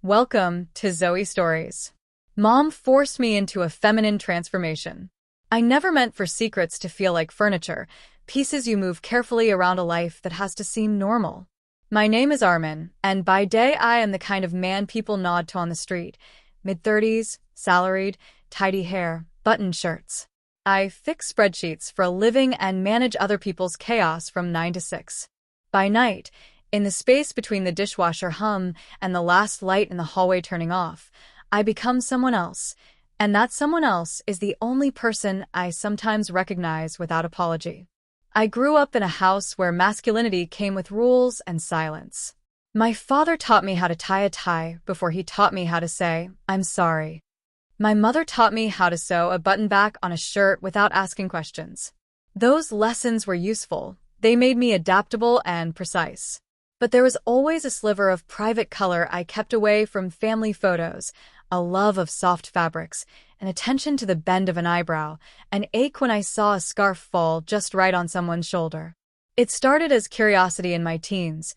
Welcome to Zoe Stories. Mom forced me into a feminine transformation. I never meant for secrets to feel like furniture, pieces you move carefully around a life that has to seem normal. My name is Armin, and by day I am the kind of man people nod to on the street. Mid-30s, salaried, tidy hair, buttoned shirts. I fix spreadsheets for a living and manage other people's chaos from 9 to 6. By night, in the space between the dishwasher hum and the last light in the hallway turning off, I become someone else, and that someone else is the only person I sometimes recognize without apology. I grew up in a house where masculinity came with rules and silence. My father taught me how to tie a tie before he taught me how to say, "I'm sorry." My mother taught me how to sew a button back on a shirt without asking questions. Those lessons were useful. They made me adaptable and precise. But there was always a sliver of private color I kept away from family photos, a love of soft fabrics, an attention to the bend of an eyebrow, an ache when I saw a scarf fall just right on someone's shoulder. It started as curiosity in my teens,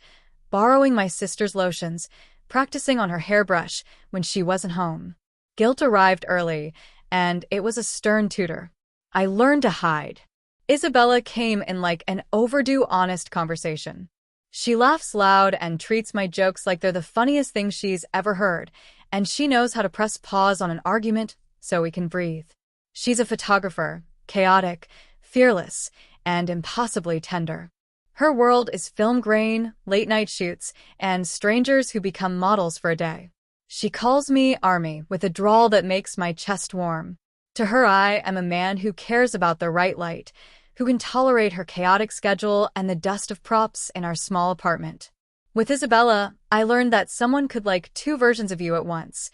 borrowing my sister's lotions, practicing on her hairbrush when she wasn't home. Guilt arrived early, and it was a stern tutor. I learned to hide. Isabella came in like an overdue honest conversation. She laughs loud and treats my jokes like they're the funniest thing she's ever heard, and she knows how to press pause on an argument so we can breathe. She's a photographer, chaotic, fearless, and impossibly tender. Her world is film grain, late-night shoots, and strangers who become models for a day. She calls me Army with a drawl that makes my chest warm. To her, I am a man who cares about the right light, who can tolerate her chaotic schedule and the dust of props in our small apartment. With Isabella, I learned that someone could like two versions of you at once,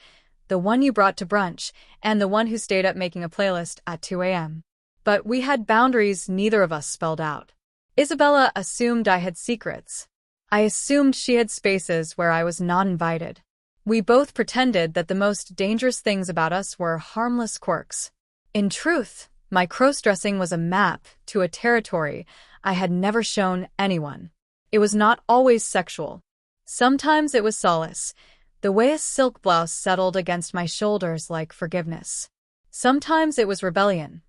the one you brought to brunch and the one who stayed up making a playlist at 2 a.m. But we had boundaries neither of us spelled out. Isabella assumed I had secrets. I assumed she had spaces where I was not invited. We both pretended that the most dangerous things about us were harmless quirks. In truth, my cross-dressing was a map to a territory I had never shown anyone. It was not always sexual. Sometimes it was solace, the way a silk blouse settled against my shoulders like forgiveness. Sometimes it was rebellion,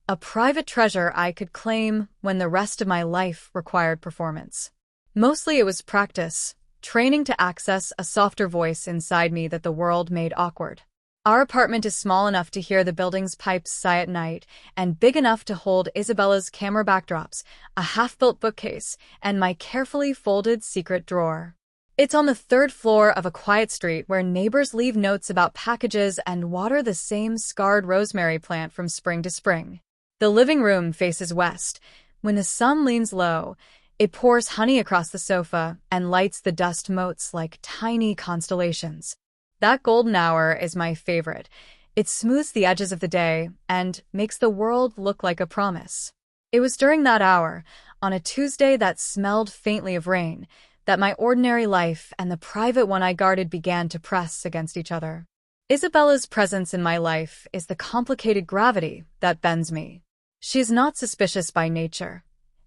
a private treasure I could claim when the rest of my life required performance. Mostly it was practice, training to access a softer voice inside me that the world made awkward. Our apartment is small enough to hear the building's pipes sigh at night, and big enough to hold Isabella's camera backdrops, a half-built bookcase, and my carefully folded secret drawer. It's on the third floor of a quiet street where neighbors leave notes about packages and water the same scarred rosemary plant from spring to spring. The living room faces west. When the sun leans low, it pours honey across the sofa and lights the dust motes like tiny constellations. That golden hour is my favorite. It smooths the edges of the day and makes the world look like a promise. It was during that hour, on a Tuesday that smelled faintly of rain, that my ordinary life and the private one I guarded began to press against each other. Isabella's presence in my life is the complicated gravity that bends me. She is not suspicious by nature.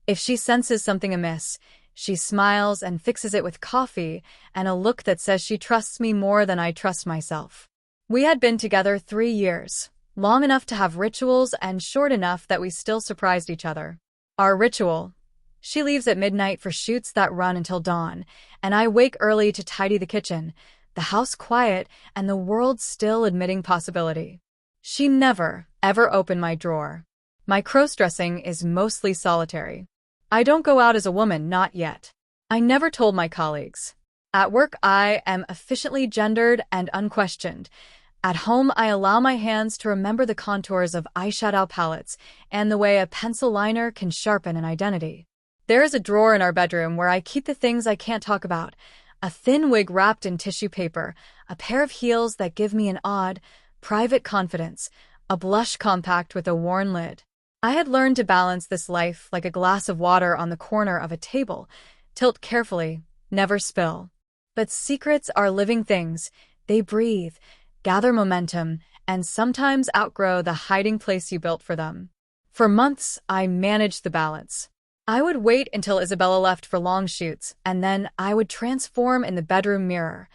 If she senses something amiss, she smiles and fixes it with coffee and a look that says she trusts me more than I trust myself. We had been together 3 years, long enough to have rituals and short enough that we still surprised each other. Our ritual: she leaves at midnight for shoots that run until dawn, and I wake early to tidy the kitchen, the house quiet and the world still admitting possibility. She never, ever opened my drawer. My cross-dressing is mostly solitary. I don't go out as a woman, not yet. I never told my colleagues. At work, I am efficiently gendered and unquestioned. At home, I allow my hands to remember the contours of eyeshadow palettes and the way a pencil liner can sharpen an identity. There is a drawer in our bedroom where I keep the things I can't talk about: a thin wig wrapped in tissue paper, a pair of heels that give me an odd, private confidence, a blush compact with a worn lid. I had learned to balance this life like a glass of water on the corner of a table: tilt carefully, never spill. But secrets are living things. They breathe, gather momentum, and sometimes outgrow the hiding place you built for them. For months, I managed the balance. I would wait until Isabella left for long shoots, and then I would transform in the bedroom mirror,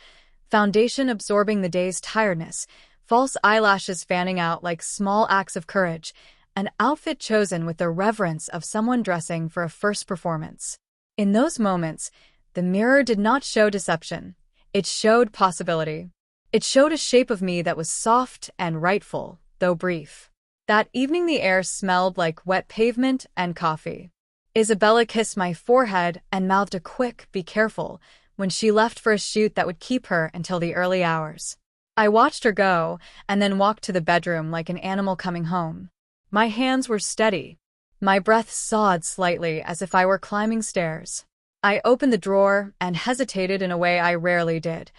Foundation absorbing the day's tiredness, false eyelashes fanning out like small acts of courage, an outfit chosen with the reverence of someone dressing for a first performance. In those moments, the mirror did not show deception. It showed possibility. It showed a shape of me that was soft and rightful, though brief. That evening the air smelled like wet pavement and coffee. Isabella kissed my forehead and mouthed a quick, "Be careful," when she left for a shoot that would keep her until the early hours. I watched her go, and then walked to the bedroom like an animal coming home. My hands were steady. My breath sawed slightly as if I were climbing stairs. I opened the drawer and hesitated in a way I rarely did.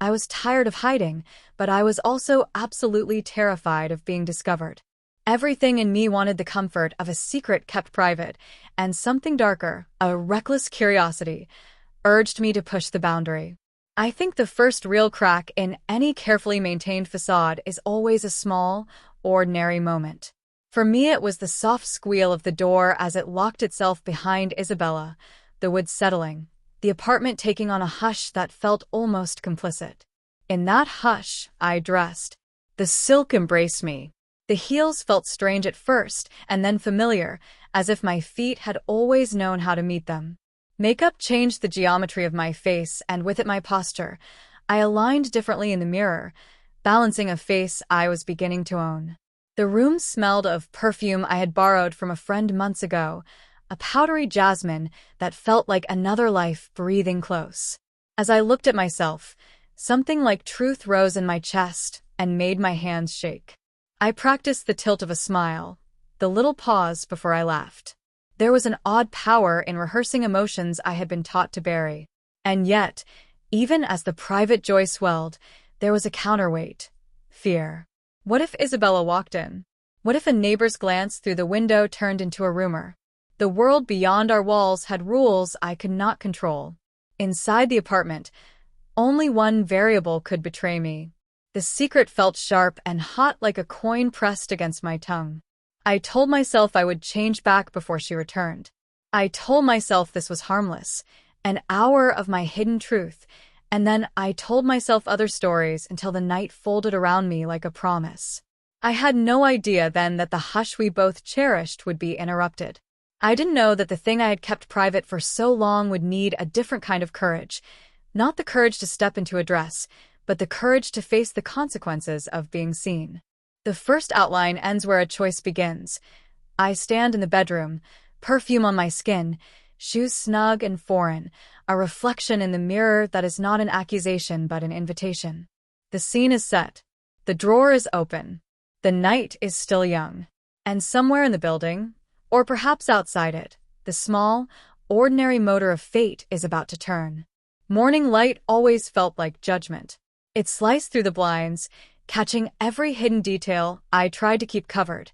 I was tired of hiding, but I was also absolutely terrified of being discovered. Everything in me wanted the comfort of a secret kept private, and something darker, a reckless curiosity, urged me to push the boundary. I think the first real crack in any carefully maintained facade is always a small, ordinary moment. For me, it was the soft squeal of the door as it locked itself behind Isabella, the wood settling, the apartment taking on a hush that felt almost complicit. In that hush, I dressed. The silk embraced me. The heels felt strange at first, and then familiar, as if my feet had always known how to meet them. Makeup changed the geometry of my face, and with it my posture. I aligned differently in the mirror, balancing a face I was beginning to own. The room smelled of perfume I had borrowed from a friend months ago, a powdery jasmine that felt like another life breathing close. As I looked at myself, something like truth rose in my chest and made my hands shake. I practiced the tilt of a smile, the little pause before I laughed. There was an odd power in rehearsing emotions I had been taught to bury. And yet, even as the private joy swelled, there was a counterweight: fear. What if Isabella walked in? What if a neighbor's glance through the window turned into a rumor? The world beyond our walls had rules I could not control. Inside the apartment, only one variable could betray me. The secret felt sharp and hot like a coin pressed against my tongue. I told myself I would change back before she returned. I told myself this was harmless, an hour of my hidden truth, and then I told myself other stories until the night folded around me like a promise. I had no idea then that the hush we both cherished would be interrupted. I didn't know that the thing I had kept private for so long would need a different kind of courage. Not the courage to step into a dress, but the courage to face the consequences of being seen. The first outline ends where a choice begins. I stand in the bedroom, perfume on my skin, shoes snug and foreign, a reflection in the mirror that is not an accusation but an invitation. The scene is set. The drawer is open. The night is still young. And somewhere in the building, or perhaps outside it, the small, ordinary motor of fate is about to turn. Morning light always felt like judgment. It sliced through the blinds, catching every hidden detail I tried to keep covered.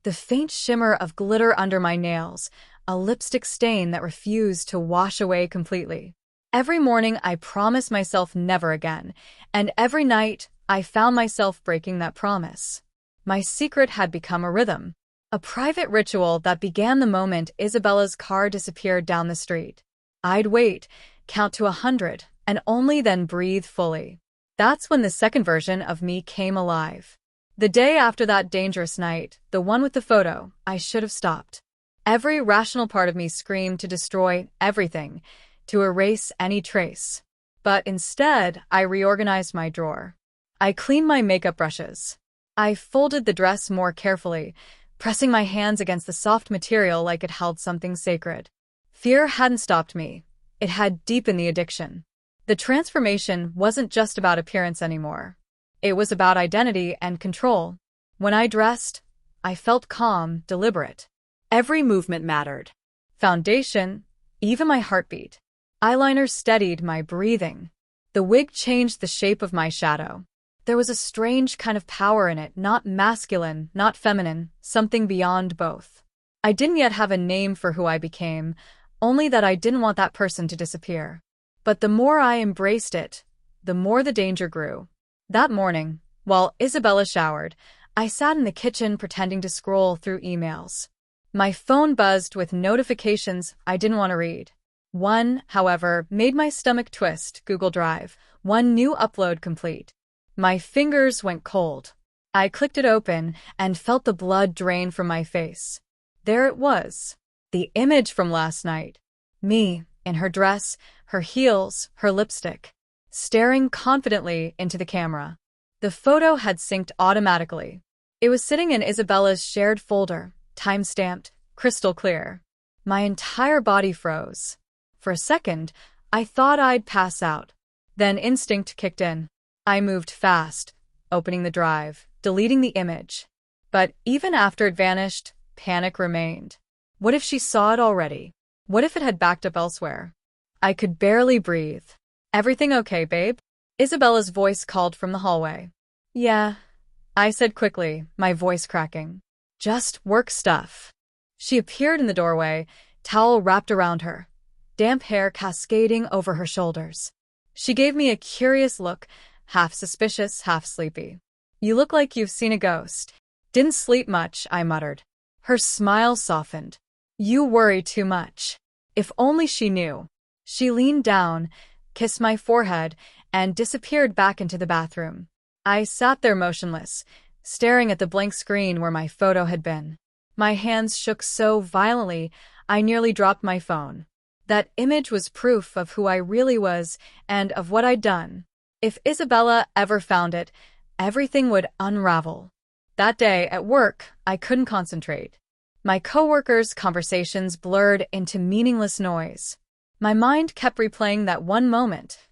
The faint shimmer of glitter under my nails, a lipstick stain that refused to wash away completely. Every morning I promised myself never again, and every night I found myself breaking that promise. My secret had become a rhythm, a private ritual that began the moment Isabella's car disappeared down the street. I'd wait, count to 100, and only then breathe fully. That's when the second version of me came alive. The day after that dangerous night, the one with the photo, I should have stopped. Every rational part of me screamed to destroy everything, to erase any trace. But instead, I reorganized my drawer. I cleaned my makeup brushes. I folded the dress more carefully, pressing my hands against the soft material like it held something sacred. Fear hadn't stopped me. It had deepened the addiction. The transformation wasn't just about appearance anymore. It was about identity and control. When I dressed, I felt calm, deliberate. Every movement mattered. Foundation, even my heartbeat. Eyeliner steadied my breathing. The wig changed the shape of my shadow. There was a strange kind of power in it, not masculine, not feminine, something beyond both. I didn't yet have a name for who I became, only that I didn't want that person to disappear. But the more I embraced it, the more the danger grew. That morning, while Isabella showered, I sat in the kitchen pretending to scroll through emails. My phone buzzed with notifications I didn't want to read. One, however, made my stomach twist: Google Drive. One new upload complete. My fingers went cold. I clicked it open and felt the blood drain from my face. There it was. The image from last night. Me, in her dress, her heels, her lipstick, staring confidently into the camera. The photo had synced automatically. It was sitting in Isabella's shared folder, time-stamped, crystal clear. My entire body froze. For a second, I thought I'd pass out. Then instinct kicked in. I moved fast, opening the drive, deleting the image. But even after it vanished, panic remained. What if she saw it already? What if it had backed up elsewhere? I could barely breathe. "Everything okay, babe?" Isabella's voice called from the hallway. "Yeah," I said quickly, my voice cracking. "Just work stuff." She appeared in the doorway, towel wrapped around her, damp hair cascading over her shoulders. She gave me a curious look, half suspicious, half sleepy. "You look like you've seen a ghost." "Didn't sleep much," I muttered. Her smile softened. "You worry too much." If only she knew. She leaned down, kissed my forehead, and disappeared back into the bathroom. I sat there motionless, staring at the blank screen where my photo had been. My hands shook so violently, I nearly dropped my phone. That image was proof of who I really was and of what I'd done. If Isabella ever found it, everything would unravel. That day, at work, I couldn't concentrate. My coworkers' conversations blurred into meaningless noise. My mind kept replaying that one moment.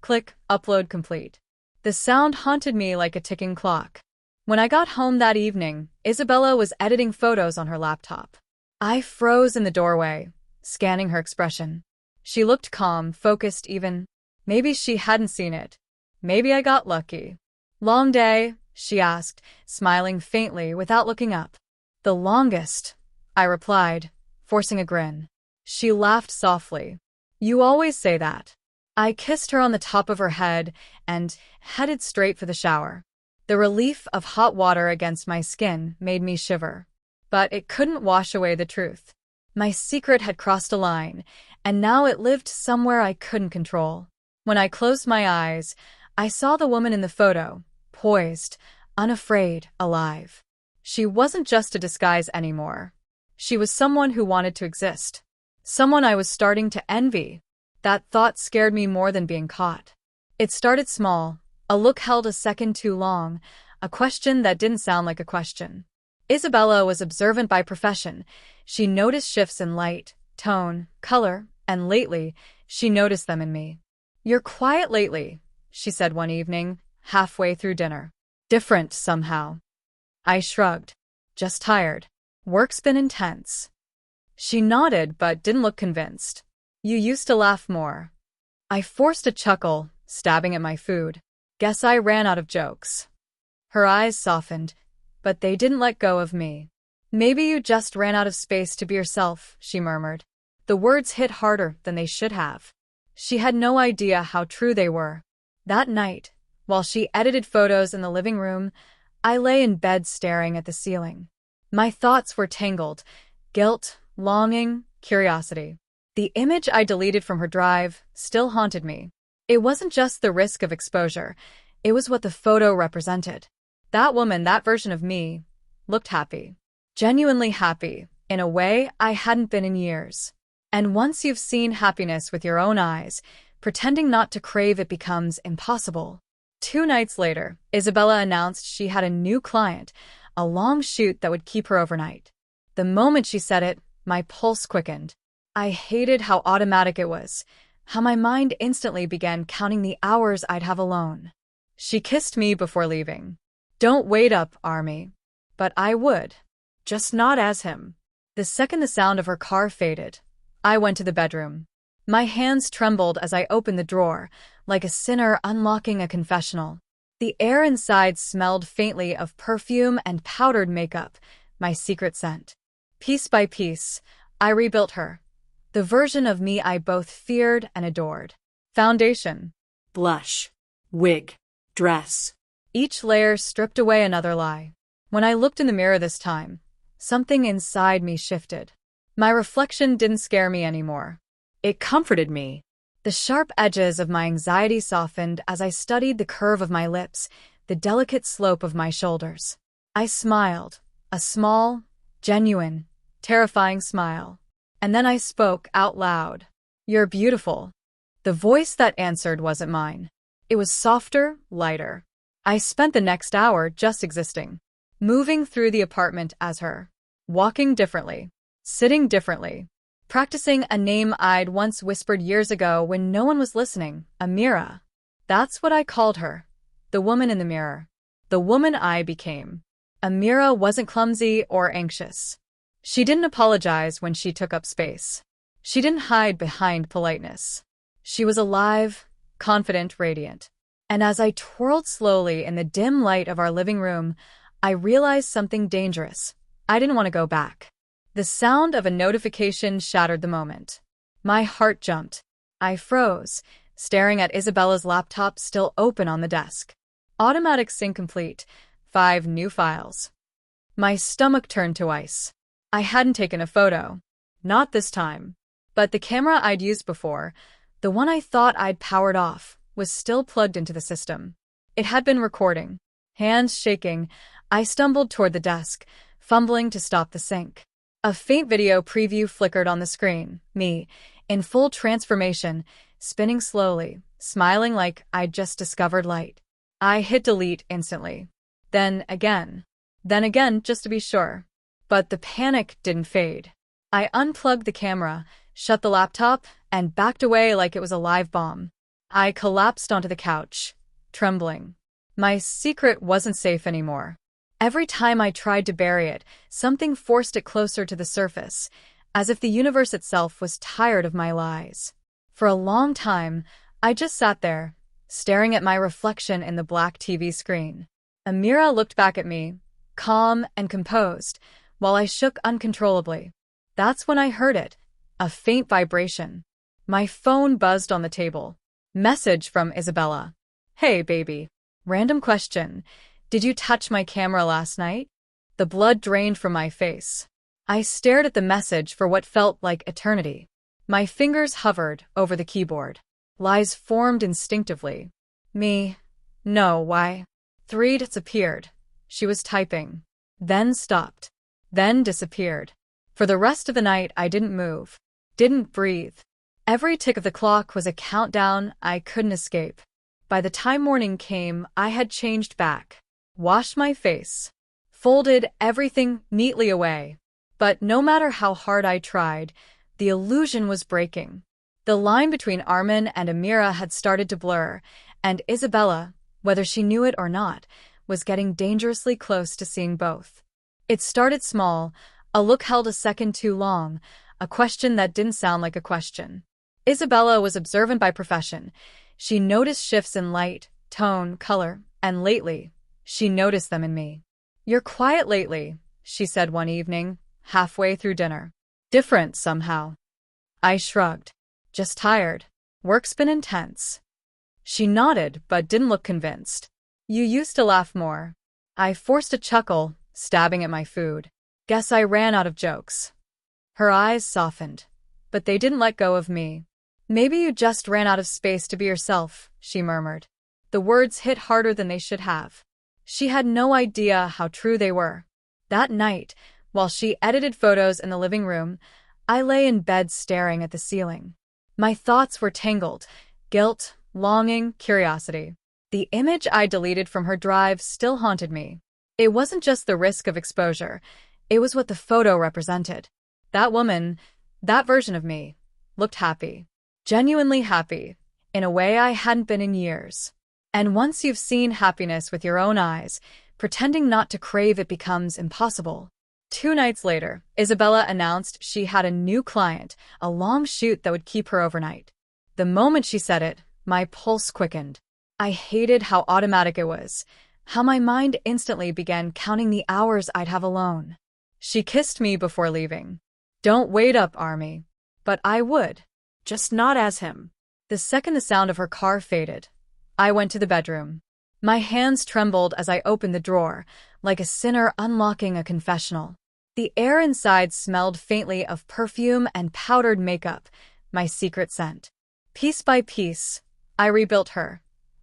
Click, upload complete. The sound haunted me like a ticking clock. When I got home that evening, Isabella was editing photos on her laptop. I froze in the doorway, scanning her expression. She looked calm, focused even. Maybe she hadn't seen it. Maybe I got lucky. "Long day?" she asked, smiling faintly without looking up. "The longest," I replied, forcing a grin. She laughed softly. "You always say that." I kissed her on the top of her head and headed straight for the shower. The relief of hot water against my skin made me shiver. But it couldn't wash away the truth. My secret had crossed a line, and now it lived somewhere I couldn't control. When I closed my eyes, I saw the woman in the photo, poised, unafraid, alive. She wasn't just a disguise anymore. She was someone who wanted to exist. Someone I was starting to envy. That thought scared me more than being caught. It started small. A look held a second too long, a question that didn't sound like a question. Isabella was observant by profession. She noticed shifts in light, tone, color, and lately, she noticed them in me. "You're quiet lately," she said one evening, halfway through dinner. "Different, somehow." I shrugged. "Just tired. Work's been intense." She nodded but didn't look convinced. "You used to laugh more." I forced a chuckle, stabbing at my food. Guess I ran out of jokes. Her eyes softened, but they didn't let go of me. "Maybe you just ran out of space to be yourself," she murmured. The words hit harder than they should have. She had no idea how true they were. That night, while she edited photos in the living room, I lay in bed staring at the ceiling. My thoughts were tangled: guilt, longing, curiosity. The image I deleted from her drive still haunted me. It wasn't just the risk of exposure, it was what the photo represented. That woman, that version of me, looked happy. Genuinely happy, in a way I hadn't been in years. And once you've seen happiness with your own eyes, pretending not to crave it becomes impossible. 2 nights later, Isabella announced she had a new client, a long shoot that would keep her overnight. The moment she said it, my pulse quickened. I hated how automatic it was, how my mind instantly began counting the hours I'd have alone. She kissed me before leaving. "Don't wait up, Army." But I would. Just not as him. The second the sound of her car faded, I went to the bedroom. My hands trembled as I opened the drawer, like a sinner unlocking a confessional. The air inside smelled faintly of perfume and powdered makeup, my secret scent. Piece by piece, I rebuilt her. The version of me I both feared and adored. Foundation. Blush. Wig. Dress. Each layer stripped away another lie. When I looked in the mirror this time, something inside me shifted. My reflection didn't scare me anymore. It comforted me. The sharp edges of my anxiety softened as I studied the curve of my lips, the delicate slope of my shoulders. I smiled, a small, genuine, terrifying smile. And then I spoke out loud. "You're beautiful." The voice that answered wasn't mine. It was softer, lighter. I spent the next hour just existing, moving through the apartment as her, walking differently, sitting differently, practicing a name I'd once whispered years ago when no one was listening, Amira. That's what I called her, the woman in the mirror, the woman I became. Amira wasn't clumsy or anxious. She didn't apologize when she took up space. She didn't hide behind politeness. She was alive, confident, radiant. And as I twirled slowly in the dim light of our living room, I realized something dangerous. I didn't want to go back. The sound of a notification shattered the moment. My heart jumped. I froze, staring at Isabella's laptop still open on the desk. Automatic sync complete. 5 new files. My stomach turned to ice. I hadn't taken a photo. Not this time. But the camera I'd used before, the one I thought I'd powered off, was still plugged into the system. It had been recording. Hands shaking, I stumbled toward the desk, fumbling to stop the sync. A faint video preview flickered on the screen, me, in full transformation, spinning slowly, smiling like I'd just discovered light. I hit delete instantly. Then again, just to be sure. But the panic didn't fade. I unplugged the camera, shut the laptop, and backed away like it was a live bomb. I collapsed onto the couch, trembling. My secret wasn't safe anymore. Every time I tried to bury it, something forced it closer to the surface, as if the universe itself was tired of my lies. For a long time, I just sat there, staring at my reflection in the black TV screen. Amira looked back at me, calm and composed, while I shook uncontrollably. That's when I heard it, a faint vibration. My phone buzzed on the table. Message from Isabella. "Hey, baby. Random question. Did you touch my camera last night?" The blood drained from my face. I stared at the message for what felt like eternity. My fingers hovered over the keyboard. Lies formed instinctively. Me. No, why? 3 disappeared. She was typing. Then stopped. Then disappeared. For the rest of the night, I didn't move. Didn't breathe. Every tick of the clock was a countdown I couldn't escape. By the time morning came, I had changed back, washed my face, folded everything neatly away. But no matter how hard I tried, the illusion was breaking. The line between Armin and Amira had started to blur, and Isabella, whether she knew it or not, was getting dangerously close to seeing both. It started small, a look held a second too long, a question that didn't sound like a question. Isabella was observant by profession. She noticed shifts in light, tone, color, and lately, she noticed them in me. "You're quiet lately," she said one evening, halfway through dinner. "Different somehow." I shrugged. "Just tired. Work's been intense." She nodded, but didn't look convinced. "You used to laugh more." I forced a chuckle, stabbing at my food. "Guess I ran out of jokes." Her eyes softened, but they didn't let go of me. "Maybe you just ran out of space to be yourself," she murmured. The words hit harder than they should have. She had no idea how true they were. That night, while she edited photos in the living room, I lay in bed staring at the ceiling. My thoughts were tangled: guilt, longing, curiosity. The image I deleted from her drive still haunted me. It wasn't just the risk of exposure, it was what the photo represented. That woman, that version of me, looked happy. Genuinely happy, in a way I hadn't been in years. And once you've seen happiness with your own eyes, pretending not to crave it becomes impossible. 2 nights later, Isabella announced she had a new client, a long shoot that would keep her overnight. The moment she said it, my pulse quickened. I hated how automatic it was, how my mind instantly began counting the hours I'd have alone. She kissed me before leaving. "Don't wait up, Army." But I would. Just not as him. The second the sound of her car faded, I went to the bedroom. My hands trembled as I opened the drawer, like a sinner unlocking a confessional. The air inside smelled faintly of perfume and powdered makeup, my secret scent. Piece by piece, I rebuilt her.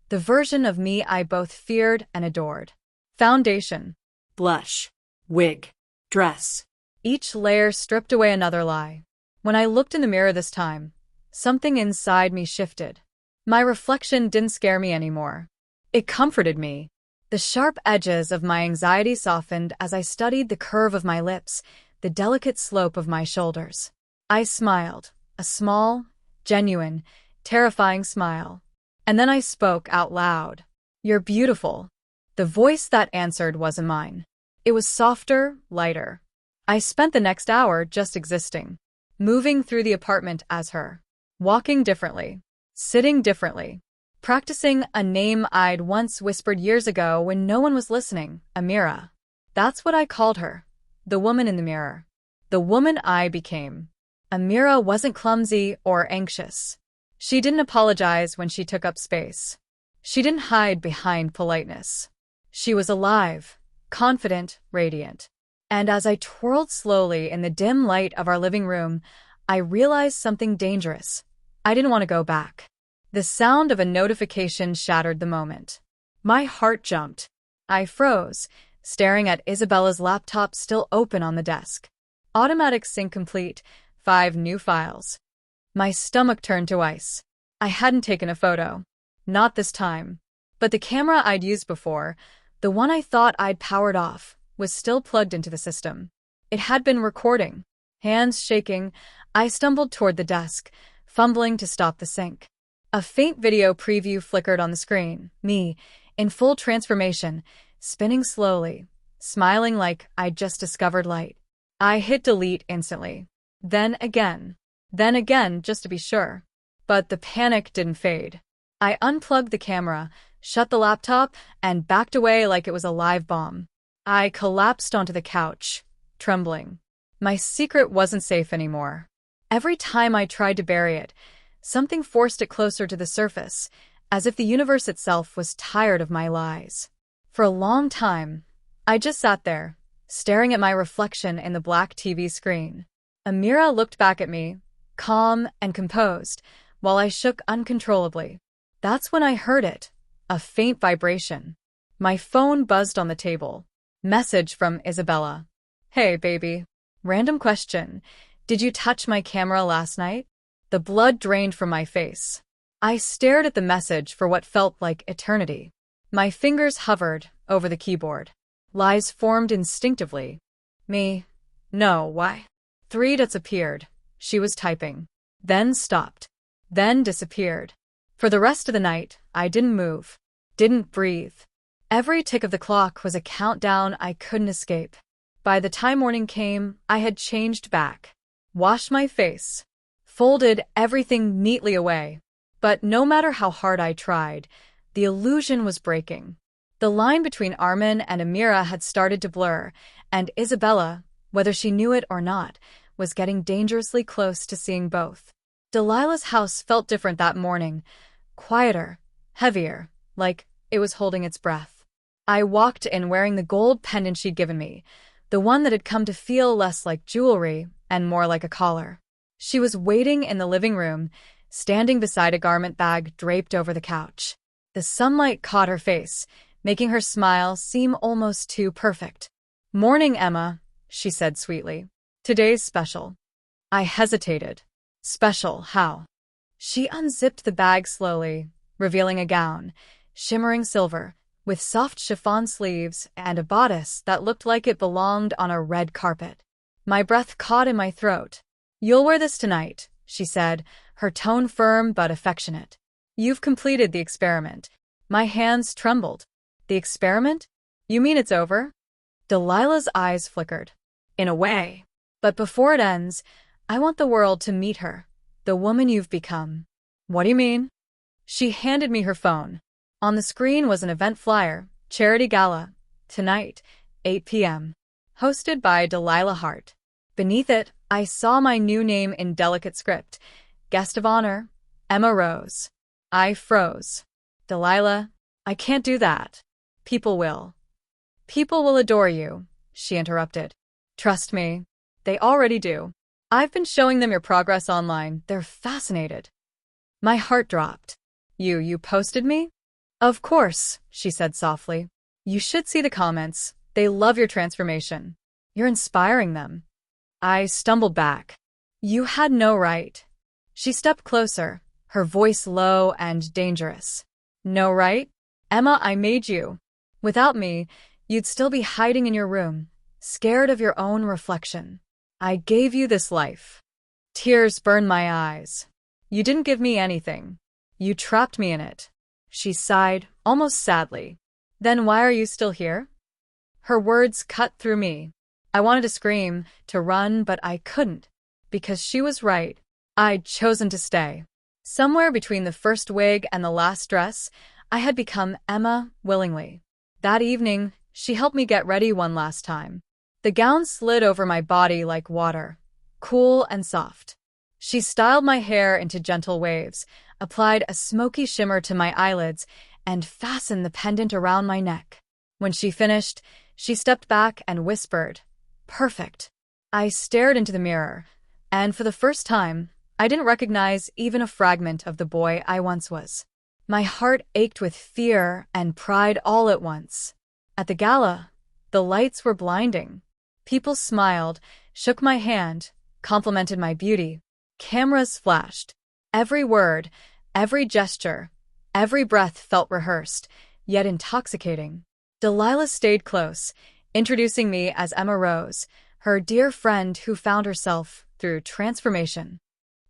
The version of me I both feared and adored. Foundation. Blush. Wig. Dress. Each layer stripped away another lie. When I looked in the mirror this time, something inside me shifted. My reflection didn't scare me anymore. It comforted me. The sharp edges of my anxiety softened as I studied the curve of my lips, the delicate slope of my shoulders. I smiled, a small, genuine, terrifying smile. And then I spoke out loud. "You're beautiful." The voice that answered wasn't mine. It was softer, lighter. I spent the next hour just existing, moving through the apartment as her, walking differently, sitting differently, practicing a name I'd once whispered years ago when no one was listening, Amira. That's what I called her, the woman in the mirror, the woman I became. Amira wasn't clumsy or anxious. She didn't apologize when she took up space. She didn't hide behind politeness. She was alive, confident, radiant. And as I twirled slowly in the dim light of our living room, I realized something dangerous. I didn't want to go back. The sound of a notification shattered the moment. My heart jumped. I froze, staring at Isabella's laptop still open on the desk. Automatic sync complete, 5 new files. My stomach turned to ice. I hadn't taken a photo. Not this time. But the camera I'd used before, the one I thought I'd powered off, was still plugged into the system. It had been recording. Hands shaking, I stumbled toward the desk, fumbling to stop the sync. A faint video preview flickered on the screen, me, in full transformation, spinning slowly, smiling like I'd just discovered light. I hit delete instantly. Then again, just to be sure. But the panic didn't fade. I unplugged the camera, shut the laptop, and backed away like it was a live bomb. I collapsed onto the couch, trembling. My secret wasn't safe anymore. Every time I tried to bury it, something forced it closer to the surface, as if the universe itself was tired of my lies. For a long time, I just sat there, staring at my reflection in the black TV screen. Amira looked back at me, calm and composed, while I shook uncontrollably. That's when I heard it, a faint vibration. My phone buzzed on the table. Message from Isabella. "Hey, baby. Random question. Did you touch my camera last night?" The blood drained from my face. I stared at the message for what felt like eternity. My fingers hovered over the keyboard. Lies formed instinctively. Me. No, why? 3 dots appeared. She was typing. Then stopped. Then disappeared. For the rest of the night, I didn't move. Didn't breathe. Every tick of the clock was a countdown I couldn't escape. By the time morning came, I had changed back. Washed my face. Folded everything neatly away. But no matter how hard I tried, the illusion was breaking. The line between Armin and Amira had started to blur, and Isabella, whether she knew it or not, was getting dangerously close to seeing both. Delilah's house felt different that morning. Quieter, heavier, like it was holding its breath. I walked in wearing the gold pendant she'd given me, the one that had come to feel less like jewelry and more like a collar. She was waiting in the living room, standing beside a garment bag draped over the couch. The sunlight caught her face, making her smile seem almost too perfect. "Morning, Emma," she said sweetly. "Today's special." I hesitated. Special, how? She unzipped the bag slowly, revealing a gown, shimmering silver, with soft chiffon sleeves and a bodice that looked like it belonged on a red carpet. My breath caught in my throat. "You'll wear this tonight," she said, her tone firm but affectionate. "You've completed the experiment." My hands trembled. "The experiment? You mean it's over?" Delilah's eyes flickered. "In a way. But before it ends, I want the world to meet her, the woman you've become." "What do you mean?" She handed me her phone. On the screen was an event flyer, charity gala, tonight, 8 p.m. Hosted by Delilah Hart. Beneath it, I saw my new name in delicate script. Guest of honor, Emma Rose. I froze. "Delilah, I can't do that." People will. "People will adore you," she interrupted. "Trust me. They already do. I've been showing them your progress online. They're fascinated." My heart dropped. You posted me? Of course, she said softly. You should see the comments. They love your transformation. You're inspiring them. I stumbled back. You had no right. She stepped closer, her voice low and dangerous. No right? Emma, I made you. Without me, you'd still be hiding in your room, scared of your own reflection. I gave you this life. Tears burned my eyes. You didn't give me anything. You trapped me in it. She sighed, almost sadly. Then why are you still here? Her words cut through me. I wanted to scream, to run, but I couldn't. Because she was right. I'd chosen to stay. Somewhere between the first wig and the last dress, I had become Emma willingly. That evening, she helped me get ready one last time. The gown slid over my body like water, cool and soft. She styled my hair into gentle waves, applied a smoky shimmer to my eyelids, and fastened the pendant around my neck. When she finished, she stepped back and whispered, "Perfect." I stared into the mirror, and for the first time, I didn't recognize even a fragment of the boy I once was. My heart ached with fear and pride all at once. At the gala, the lights were blinding. People smiled, shook my hand, complimented my beauty. Cameras flashed. Every word, every gesture, every breath felt rehearsed, yet intoxicating. Delilah stayed close, introducing me as Emma Rose, her dear friend who found herself through transformation.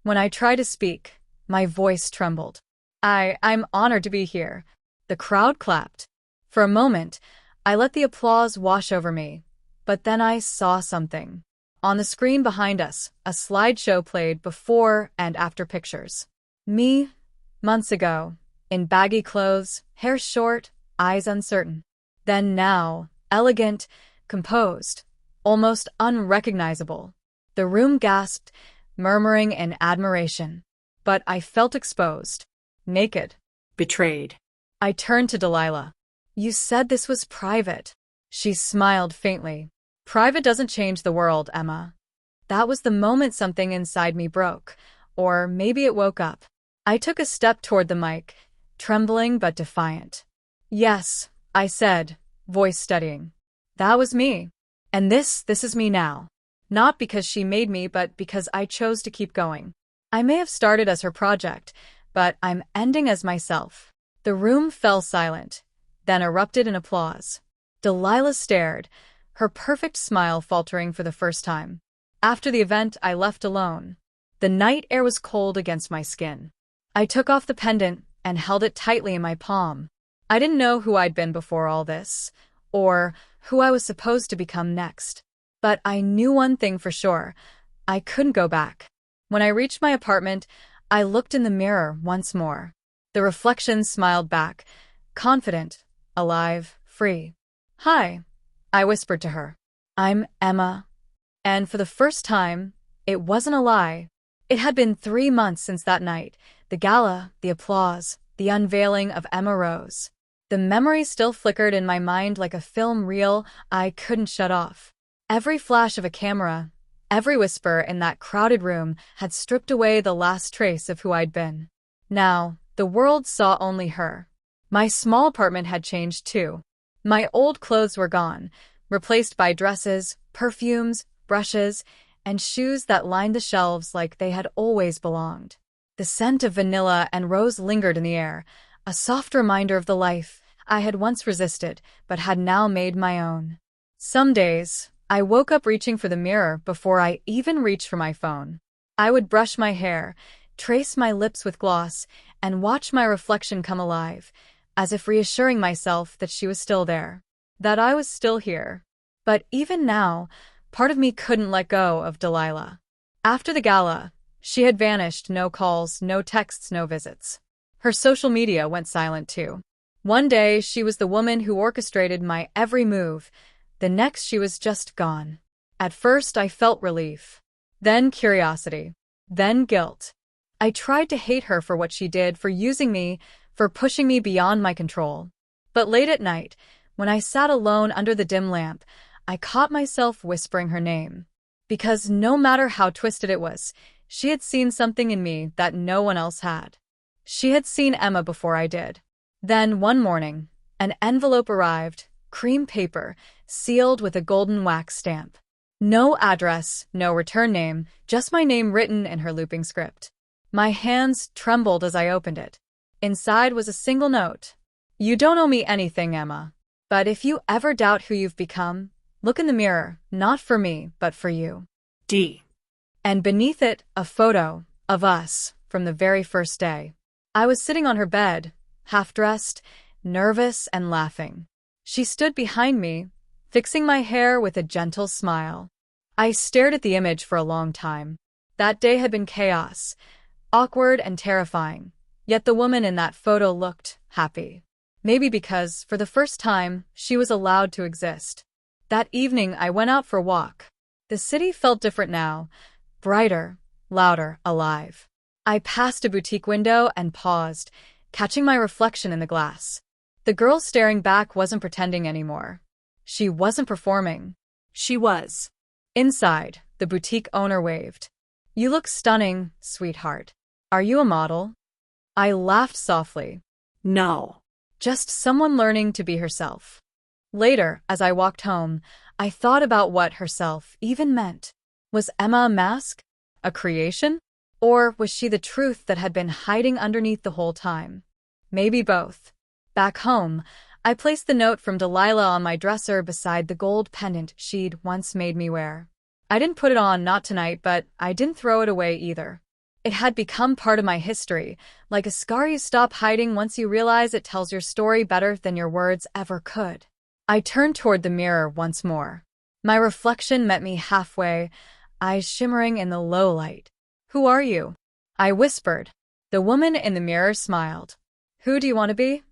When I tried to speak, my voice trembled. I'm honored to be here. The crowd clapped. For a moment, I let the applause wash over me, but then I saw something. On the screen behind us, a slideshow played before and after pictures. Me, months ago, in baggy clothes, hair short, eyes uncertain. Then now, elegant, composed, almost unrecognizable. The room gasped, murmuring in admiration. But I felt exposed. Naked. Betrayed. I turned to Delilah. You said this was private. She smiled faintly. Private doesn't change the world, Emma. That was the moment something inside me broke, or maybe it woke up. I took a step toward the mic, trembling but defiant. Yes, I said, voice steadying. That was me. And this is me now. Not because she made me, but because I chose to keep going. I may have started as her project, but I'm ending as myself. The room fell silent, then erupted in applause. Delilah stared, her perfect smile faltering for the first time. After the event, I left alone. The night air was cold against my skin. I took off the pendant and held it tightly in my palm. I didn't know who I'd been before all this, or who I was supposed to become next. But I knew one thing for sure. I couldn't go back. When I reached my apartment, I looked in the mirror once more. The reflection smiled back, confident, alive, free. Hi, I whispered to her. I'm Emma. And for the first time, it wasn't a lie. It had been 3 months since that night, the gala, the applause, the unveiling of Emma Rose. The memory still flickered in my mind like a film reel I couldn't shut off. Every flash of a camera, every whisper in that crowded room had stripped away the last trace of who I'd been. Now, the world saw only her. My small apartment had changed too. My old clothes were gone, replaced by dresses, perfumes, brushes, and shoes that lined the shelves like they had always belonged. The scent of vanilla and rose lingered in the air, a soft reminder of the life I had once resisted but had now made my own. Some days, I woke up reaching for the mirror before I even reached for my phone. I would brush my hair, trace my lips with gloss, and watch my reflection come alive, as if reassuring myself that she was still there, that I was still here. But even now, part of me couldn't let go of Delilah. After the gala, she had vanished, no calls, no texts, no visits. Her social media went silent too. One day, she was the woman who orchestrated my every move. The next, she was just gone. At first, I felt relief. Then curiosity. Then guilt. I tried to hate her for what she did, for using me, for pushing me beyond my control. But late at night, when I sat alone under the dim lamp, I caught myself whispering her name. Because no matter how twisted it was, she had seen something in me that no one else had. She had seen Emma before I did. Then, one morning, an envelope arrived, cream paper, sealed with a golden wax stamp. No address, no return name, just my name written in her looping script. My hands trembled as I opened it. Inside was a single note. You don't owe me anything, Emma. But if you ever doubt who you've become, look in the mirror, not for me, but for you. D. And beneath it, a photo of us from the very first day. I was sitting on her bed, half-dressed, nervous and laughing. She stood behind me, fixing my hair with a gentle smile. I stared at the image for a long time. That day had been chaos, awkward and terrifying, yet the woman in that photo looked happy. Maybe because, for the first time, she was allowed to exist. That evening, I went out for a walk. The city felt different now, brighter, louder, alive. I passed a boutique window and paused, catching my reflection in the glass. The girl staring back wasn't pretending anymore. She wasn't performing. She was. Inside, the boutique owner waved. You look stunning, sweetheart. Are you a model? I laughed softly. No. Just someone learning to be herself. Later, as I walked home, I thought about what herself even meant. Was Emma a mask? A creation? Or was she the truth that had been hiding underneath the whole time? Maybe both. Back home, I placed the note from Delilah on my dresser beside the gold pendant she'd once made me wear. I didn't put it on, not tonight, but I didn't throw it away either. It had become part of my history, like a scar you stop hiding once you realize it tells your story better than your words ever could. I turned toward the mirror once more. My reflection met me halfway, eyes shimmering in the low light. Who are you? I whispered. The woman in the mirror smiled. Who do you want to be?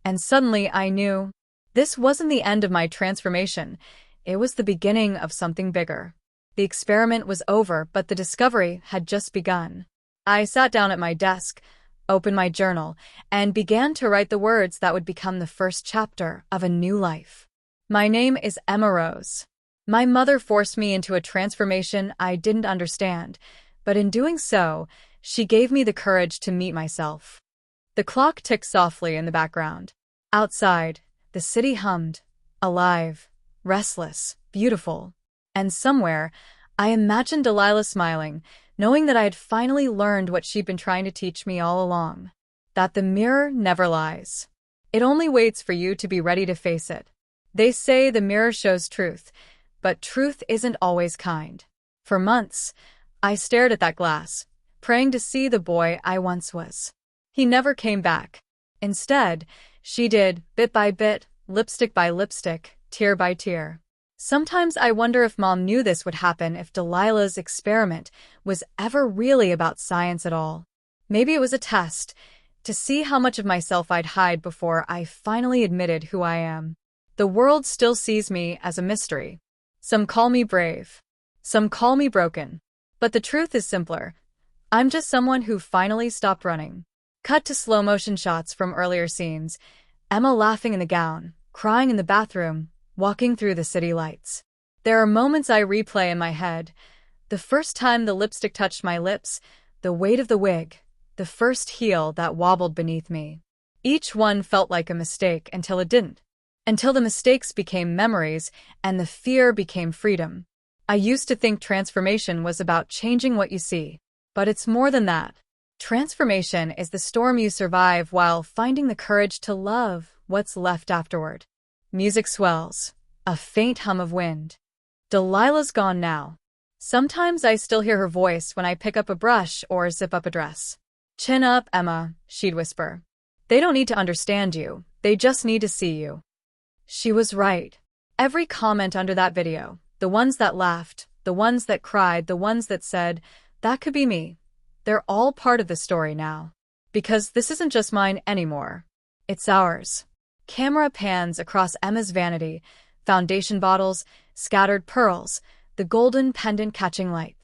And suddenly I knew. This wasn't the end of my transformation. It was the beginning of something bigger. The experiment was over, but the discovery had just begun. I sat down at my desk, opened my journal, and began to write the words that would become the first chapter of a new life. My name is Emma Rose. My mother forced me into a transformation I didn't understand, but in doing so, she gave me the courage to meet myself. The clock ticked softly in the background. Outside, the city hummed, alive, restless, beautiful. And somewhere, I imagined Delilah smiling, knowing that I had finally learned what she'd been trying to teach me all along. That the mirror never lies. It only waits for you to be ready to face it. They say the mirror shows truth, but truth isn't always kind. For months, I stared at that glass, praying to see the boy I once was. He never came back. Instead, she did, bit by bit, lipstick by lipstick, tear by tear. Sometimes I wonder if Mom knew this would happen, if Delilah's experiment was ever really about science at all. Maybe it was a test, to see how much of myself I'd hide before I finally admitted who I am. The world still sees me as a mystery. Some call me brave. Some call me broken. But the truth is simpler. I'm just someone who finally stopped running. Cut to slow-motion shots from earlier scenes. Emma laughing in the gown, crying in the bathroom, walking through the city lights. There are moments I replay in my head. The first time the lipstick touched my lips, the weight of the wig, the first heel that wobbled beneath me. Each one felt like a mistake until it didn't. Until the mistakes became memories and the fear became freedom. I used to think transformation was about changing what you see. But it's more than that. Transformation is the storm you survive while finding the courage to love what's left afterward. Music swells, a faint hum of wind. Delilah's gone now. Sometimes I still hear her voice when I pick up a brush or zip up a dress. Chin up, Emma, she'd whisper. They don't need to understand you, they just need to see you. She was right. Every comment under that video, the ones that laughed, the ones that cried, the ones that said, that could be me, they're all part of the story now. Because this isn't just mine anymore. It's ours. Camera pans across Emma's vanity, foundation bottles, scattered pearls, the golden pendant catching light.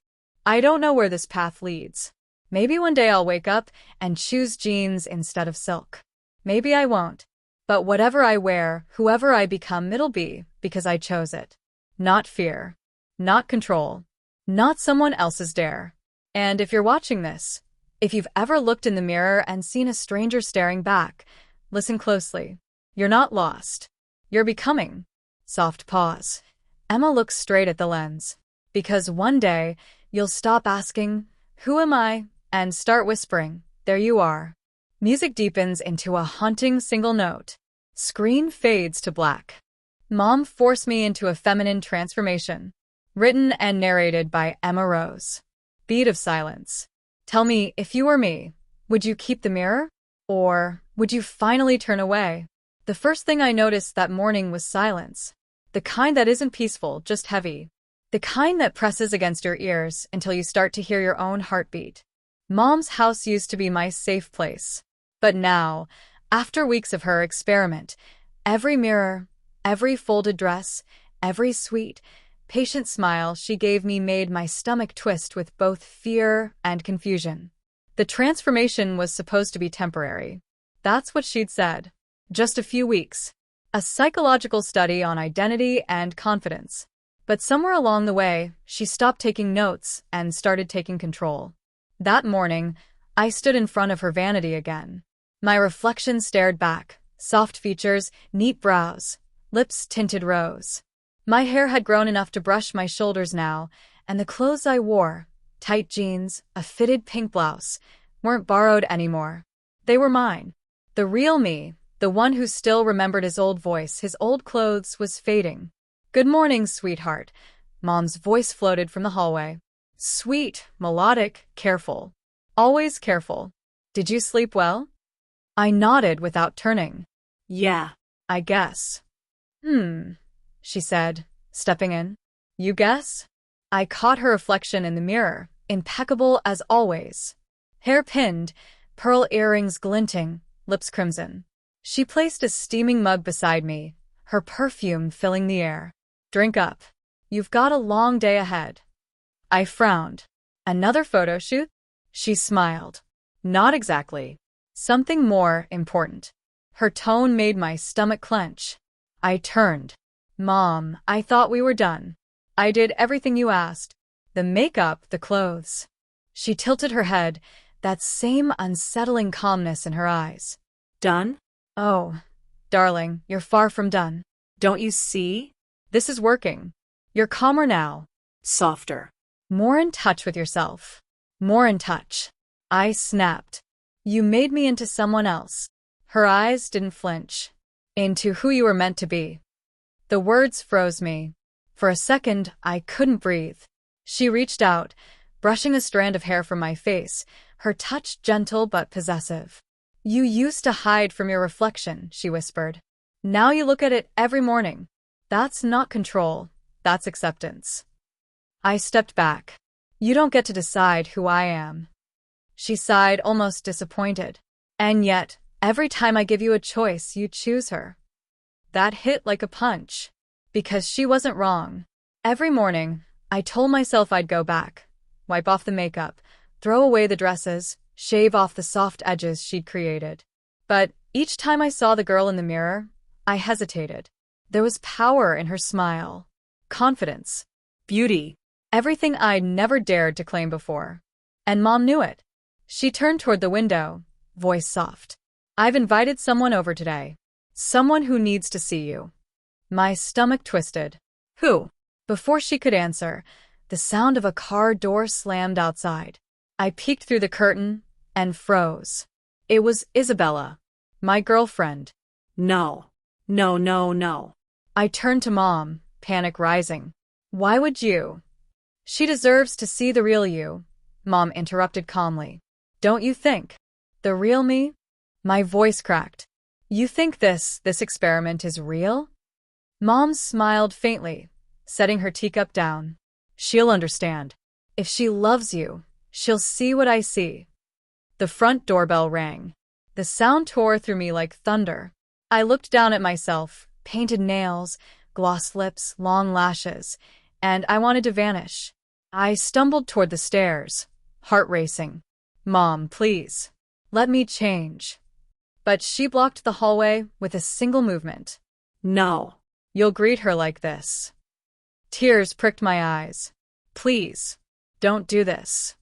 I don't know where this path leads. Maybe one day I'll wake up and choose jeans instead of silk. Maybe I won't. But whatever I wear, whoever I become, it'll be because I chose it. Not fear. Not control. Not someone else's dare. And if you're watching this, If you've ever looked in the mirror and seen a stranger staring back, listen closely. You're not lost. You're becoming. Soft pause. Emma looks straight at the lens. Because one day, you'll stop asking, "Who am I?" and start whispering, "There you are." Music deepens into a haunting single note. Screen fades to black. Mom forced me into a feminine transformation. Written and narrated by Emma Rose. Beat of silence. Tell me, if you were me, would you keep the mirror? Or would you finally turn away? The first thing I noticed that morning was silence. The kind that isn't peaceful, just heavy. The kind that presses against your ears until you start to hear your own heartbeat. Mom's house used to be my safe place. But now, after weeks of her experiment, every mirror, every folded dress, every sweet, patient smile she gave me made my stomach twist with both fear and confusion. The transformation was supposed to be temporary. That's what she'd said. Just a few weeks. A psychological study on identity and confidence. But somewhere along the way, she stopped taking notes and started taking control. That morning, I stood in front of her vanity again. My reflection stared back, soft features, neat brows, lips tinted rose. My hair had grown enough to brush my shoulders now, and the clothes I wore, tight jeans, a fitted pink blouse, weren't borrowed anymore. They were mine. The real me, the one who still remembered his old voice, his old clothes, was fading. "Good morning, sweetheart." Mom's voice floated from the hallway. Sweet, melodic, careful. Always careful. "Did you sleep well?" I nodded without turning. Yeah. "I guess." She said, stepping in. "You guess?" I caught her reflection in the mirror, impeccable as always. Hair pinned, pearl earrings glinting, lips crimson. She placed a steaming mug beside me, her perfume filling the air. "Drink up. You've got a long day ahead." I frowned. "Another photo shoot?" She smiled. "Not exactly. Something more important." Her tone made my stomach clench. I turned. "Mom, I thought we were done. I did everything you asked. The makeup, the clothes." She tilted her head, that same unsettling calmness in her eyes. Done? "Oh, darling, you're far from done. Don't you see? This is working. You're calmer now. Softer. More in touch with yourself. More in touch." I snapped. "You made me into someone else." Her eyes didn't flinch. "Into who you were meant to be." The words froze me. For a second, I couldn't breathe. She reached out, brushing a strand of hair from my face, her touch gentle but possessive. "You used to hide from your reflection," she whispered. "Now you look at it every morning. That's not control. That's acceptance." I stepped back. "You don't get to decide who I am." She sighed, almost disappointed. "And yet, every time I give you a choice, you choose her." That hit like a punch. Because she wasn't wrong. Every morning, I told myself I'd go back, wipe off the makeup, throw away the dresses, shave off the soft edges she'd created. But each time I saw the girl in the mirror, I hesitated. There was power in her smile, confidence, Beauty. everything I'd never dared to claim before. And Mom knew it. She turned toward the window, voice soft. "I've invited someone over today. Someone who needs to see you." My stomach twisted. Who? Before she could answer, the sound of a car door slammed outside. I peeked through the curtain and froze. It was Isabella, my girlfriend. No. No, no, no. I turned to Mom, panic rising. "Why would you?" "She deserves to see the real you," Mom interrupted calmly. "Don't you think?" "The real me?" My voice cracked. "You think this experiment is real?" Mom smiled faintly, setting her teacup down. "She'll understand. If she loves you, she'll see what I see." The front doorbell rang. The sound tore through me like thunder. I looked down at myself, painted nails, glossed lips, long lashes, and I wanted to vanish. I stumbled toward the stairs, heart racing. "Mom, please. Let me change." But she blocked the hallway with a single movement. No. "You'll greet her like this." Tears pricked my eyes. "Please, don't do this."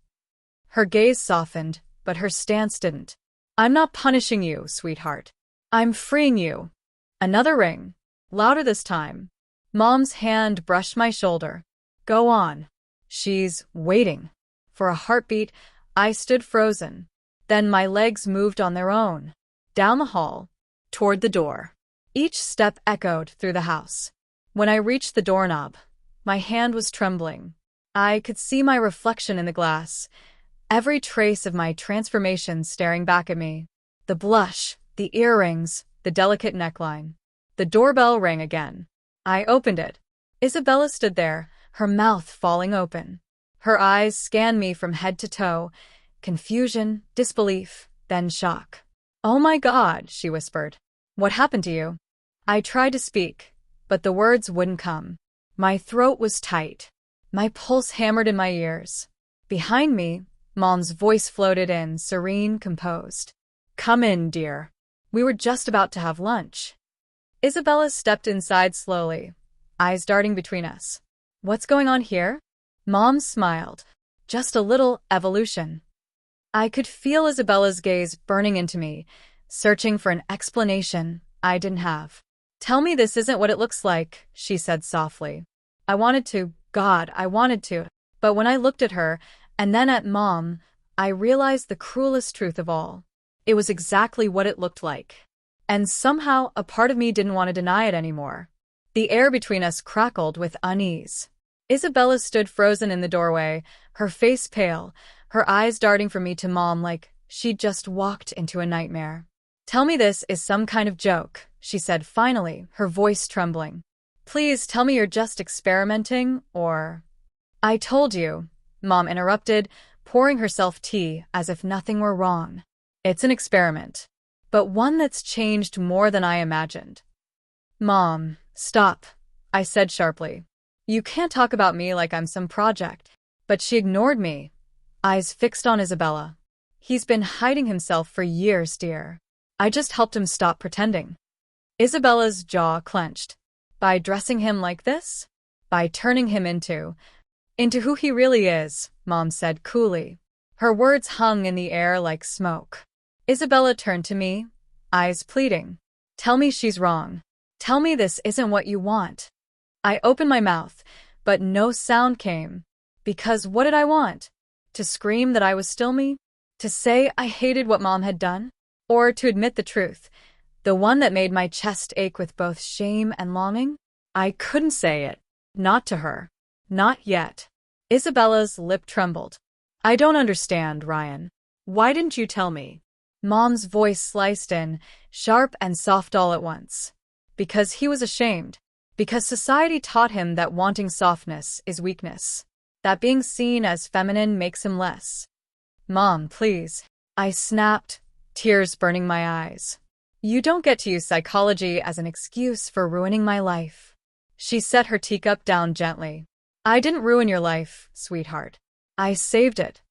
Her gaze softened, but her stance didn't. I'm not punishing you, sweetheart. I'm freeing you. Another ring. Louder this time. Mom's hand brushed my shoulder. Go on. She's waiting. For a heartbeat, I stood frozen. Then my legs moved on their own. Down the hall. Toward the door. Each step echoed through the house. When I reached the doorknob, my hand was trembling. I could see my reflection in the glass, every trace of my transformation staring back at me. The blush, the earrings, the delicate neckline. The doorbell rang again. I opened it. Isabella stood there, her mouth falling open. Her eyes scanned me from head to toe, confusion, disbelief, then shock. Oh my God, she whispered. What happened to you? I tried to speak, but the words wouldn't come. My throat was tight. My pulse hammered in my ears. Behind me, Mom's voice floated in, serene, composed. Come in, dear. We were just about to have lunch. Isabella stepped inside slowly, eyes darting between us. What's going on here? Mom smiled. Just a little evolution. I could feel Isabella's gaze burning into me, searching for an explanation I didn't have. Tell me this isn't what it looks like, she said softly. I wanted to, God, I wanted to. But when I looked at her, and then at Mom, I realized the cruelest truth of all. It was exactly what it looked like. And somehow, a part of me didn't want to deny it anymore. The air between us crackled with unease. Isabella stood frozen in the doorway, her face pale, her eyes darting from me to Mom like she'd just walked into a nightmare. Tell me this is some kind of joke, she said finally, her voice trembling. Please tell me you're just experimenting, or… I told you, Mom interrupted, pouring herself tea as if nothing were wrong. It's an experiment, but one that's changed more than I imagined. Mom, stop, I said sharply. You can't talk about me like I'm some project. But she ignored me, eyes fixed on Isabella. He's been hiding himself for years, dear. I just helped him stop pretending. Isabella's jaw clenched. By dressing him like this? By turning him into who he really is, Mom said coolly. Her words hung in the air like smoke. Isabella turned to me, eyes pleading. Tell me she's wrong. Tell me this isn't what you want. I opened my mouth, but no sound came. Because what did I want? To scream that I was still me? To say I hated what Mom had done? Or to admit the truth, the one that made my chest ache with both shame and longing? I couldn't say it. Not to her. Not yet. Isabella's lip trembled. I don't understand, Ryan. Why didn't you tell me? Mom's voice sliced in, sharp and soft all at once. Because he was ashamed. Because society taught him that wanting softness is weakness. That being seen as feminine makes him less. Mom, please. I snapped, tears burning my eyes. You don't get to use psychology as an excuse for ruining my life. She set her teacup down gently. I didn't ruin your life, sweetheart. I saved it.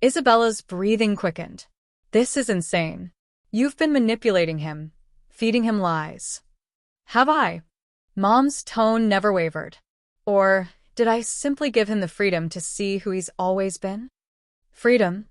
Isabella's breathing quickened. This is insane. You've been manipulating him, feeding him lies. Have I? Mom's tone never wavered. Or did I simply give him the freedom to see who he's always been? Freedom?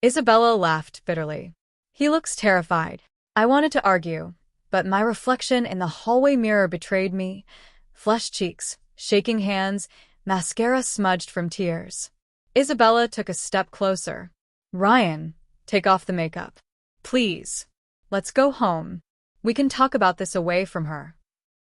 Isabella laughed bitterly. He looks terrified. I wanted to argue, but my reflection in the hallway mirror betrayed me. Flushed cheeks, shaking hands, mascara smudged from tears. Isabella took a step closer. Ryan, take off the makeup. Please. Let's go home. We can talk about this away from her.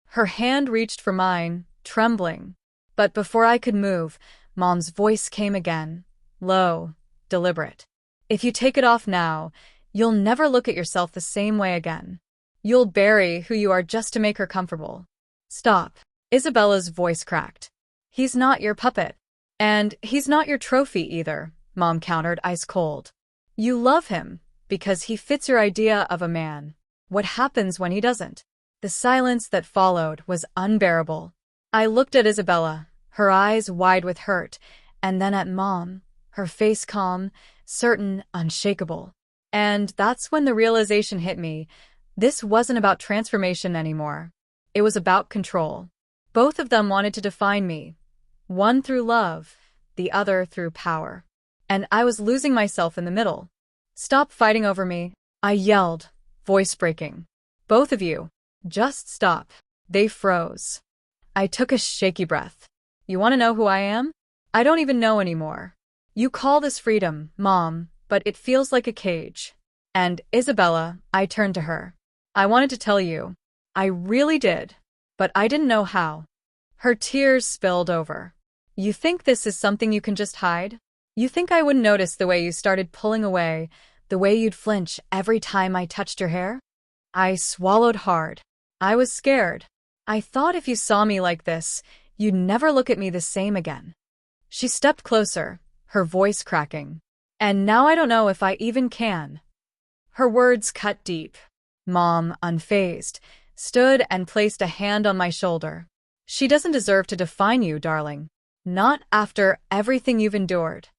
Her hand reached for mine, trembling. But before I could move, Mom's voice came again, low, deliberate. If you take it off now, you'll never look at yourself the same way again. You'll bury who you are just to make her comfortable. Stop. Isabella's voice cracked. He's not your puppet. And he's not your trophy either, Mom countered ice cold. You love him because he fits your idea of a man. What happens when he doesn't? The silence that followed was unbearable. I looked at Isabella, her eyes wide with hurt, and then at Mom, her face calm, certain, unshakable. And that's when the realization hit me. This wasn't about transformation anymore. It was about control. Both of them wanted to define me. One through love, the other through power. And I was losing myself in the middle. Stop fighting over me, I yelled, voice breaking. Both of you. Just stop. They froze. I took a shaky breath. You want to know who I am? I don't even know anymore. You call this freedom, Mom, but it feels like a cage. And, Isabella, I turned to her. I wanted to tell you. I really did. But I didn't know how. Her tears spilled over. You think this is something you can just hide? You think I wouldn't notice the way you started pulling away, the way you'd flinch every time I touched your hair? I swallowed hard. I was scared. I thought if you saw me like this, you'd never look at me the same again. She stepped closer, her voice cracking. And now I don't know if I even can. Her words cut deep. Mom, unfazed, stood and placed a hand on my shoulder. She doesn't deserve to define you, darling. Not after everything you've endured.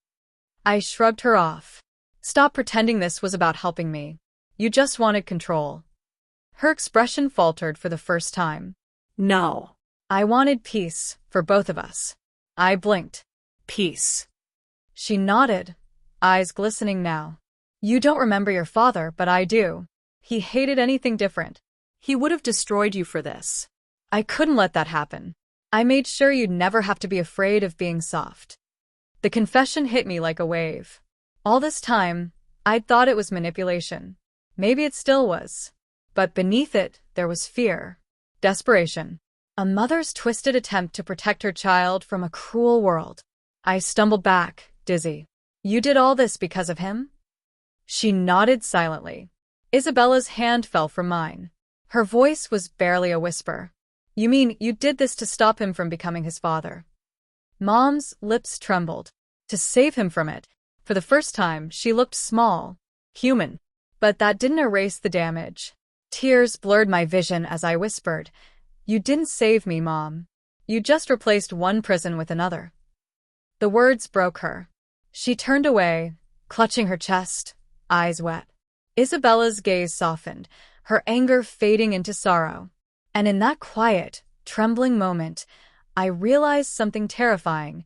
I shrugged her off. Stop pretending this was about helping me. You just wanted control. Her expression faltered for the first time. No. I wanted peace for both of us. I blinked. Peace. She nodded, eyes glistening now. You don't remember your father, but I do. He hated anything different. He would have destroyed you for this. I couldn't let that happen. I made sure you'd never have to be afraid of being soft. The confession hit me like a wave. All this time, I'd thought it was manipulation. Maybe it still was. But beneath it, there was fear. Desperation. A mother's twisted attempt to protect her child from a cruel world. I stumbled back, dizzy. You did all this because of him? She nodded silently. Isabella's hand fell from mine. Her voice was barely a whisper. You mean you did this to stop him from becoming his father? Mom's lips trembled. To save him from it. For the first time, she looked small, human. But that didn't erase the damage. Tears blurred my vision as I whispered, You didn't save me, Mom. You just replaced one prison with another. The words broke her. She turned away, clutching her chest, eyes wet. Isabella's gaze softened, her anger fading into sorrow. And in that quiet, trembling moment, I realized something terrifying.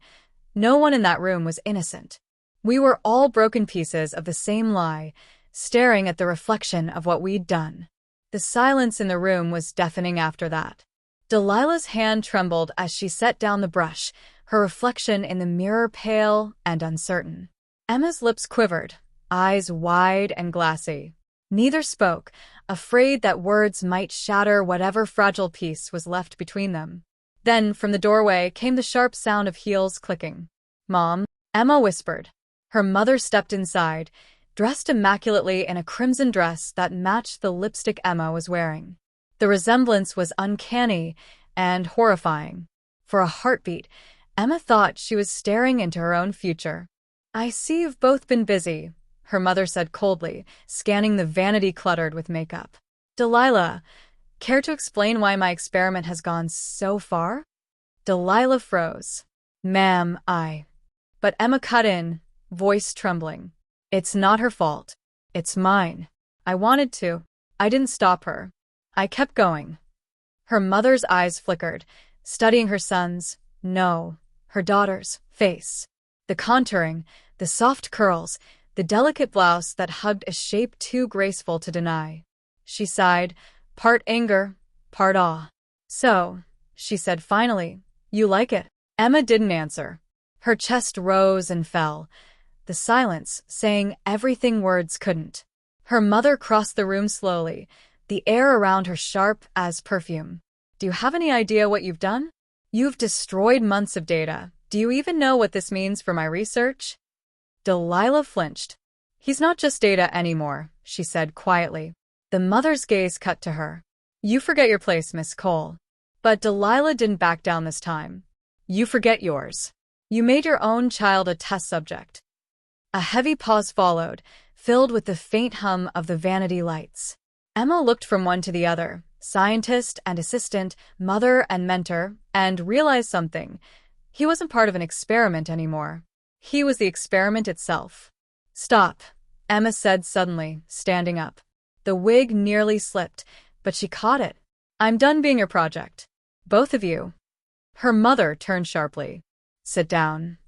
No one in that room was innocent. We were all broken pieces of the same lie, staring at the reflection of what we'd done. The silence in the room was deafening after that. Delilah's hand trembled as she set down the brush, her reflection in the mirror pale and uncertain. Emma's lips quivered, eyes wide and glassy. Neither spoke, afraid that words might shatter whatever fragile peace was left between them. Then, from the doorway, came the sharp sound of heels clicking. Mom, Emma whispered. Her mother stepped inside, dressed immaculately in a crimson dress that matched the lipstick Emma was wearing. The resemblance was uncanny and horrifying. For a heartbeat, Emma thought she was staring into her own future. I see you've both been busy, her mother said coldly, scanning the vanity cluttered with makeup. Delilah, care to explain why my experiment has gone so far? Delilah froze. Ma'am, But Emma cut in, voice trembling. It's not her fault. It's mine. I wanted to. I didn't stop her. I kept going. Her mother's eyes flickered, studying her son's, no, her daughter's, face. The contouring, the soft curls, the delicate blouse that hugged a shape too graceful to deny. She sighed, part anger, part awe. So, she said finally, you like it? Emma didn't answer. Her chest rose and fell, the silence saying everything words couldn't. Her mother crossed the room slowly, the air around her sharp as perfume. Do you have any idea what you've done? You've destroyed months of data. Do you even know what this means for my research? Delilah flinched. He's not just data anymore, she said quietly. The mother's gaze cut to her. You forget your place, Miss Cole. But Delilah didn't back down this time. You forget yours. You made your own child a test subject. A heavy pause followed, filled with the faint hum of the vanity lights. Emma looked from one to the other, scientist and assistant, mother and mentor, and realized something. He wasn't part of an experiment anymore. He was the experiment itself. Stop, Emma said suddenly, standing up. The wig nearly slipped, but she caught it. I'm done being your project. Both of you. Her mother turned sharply. Sit down.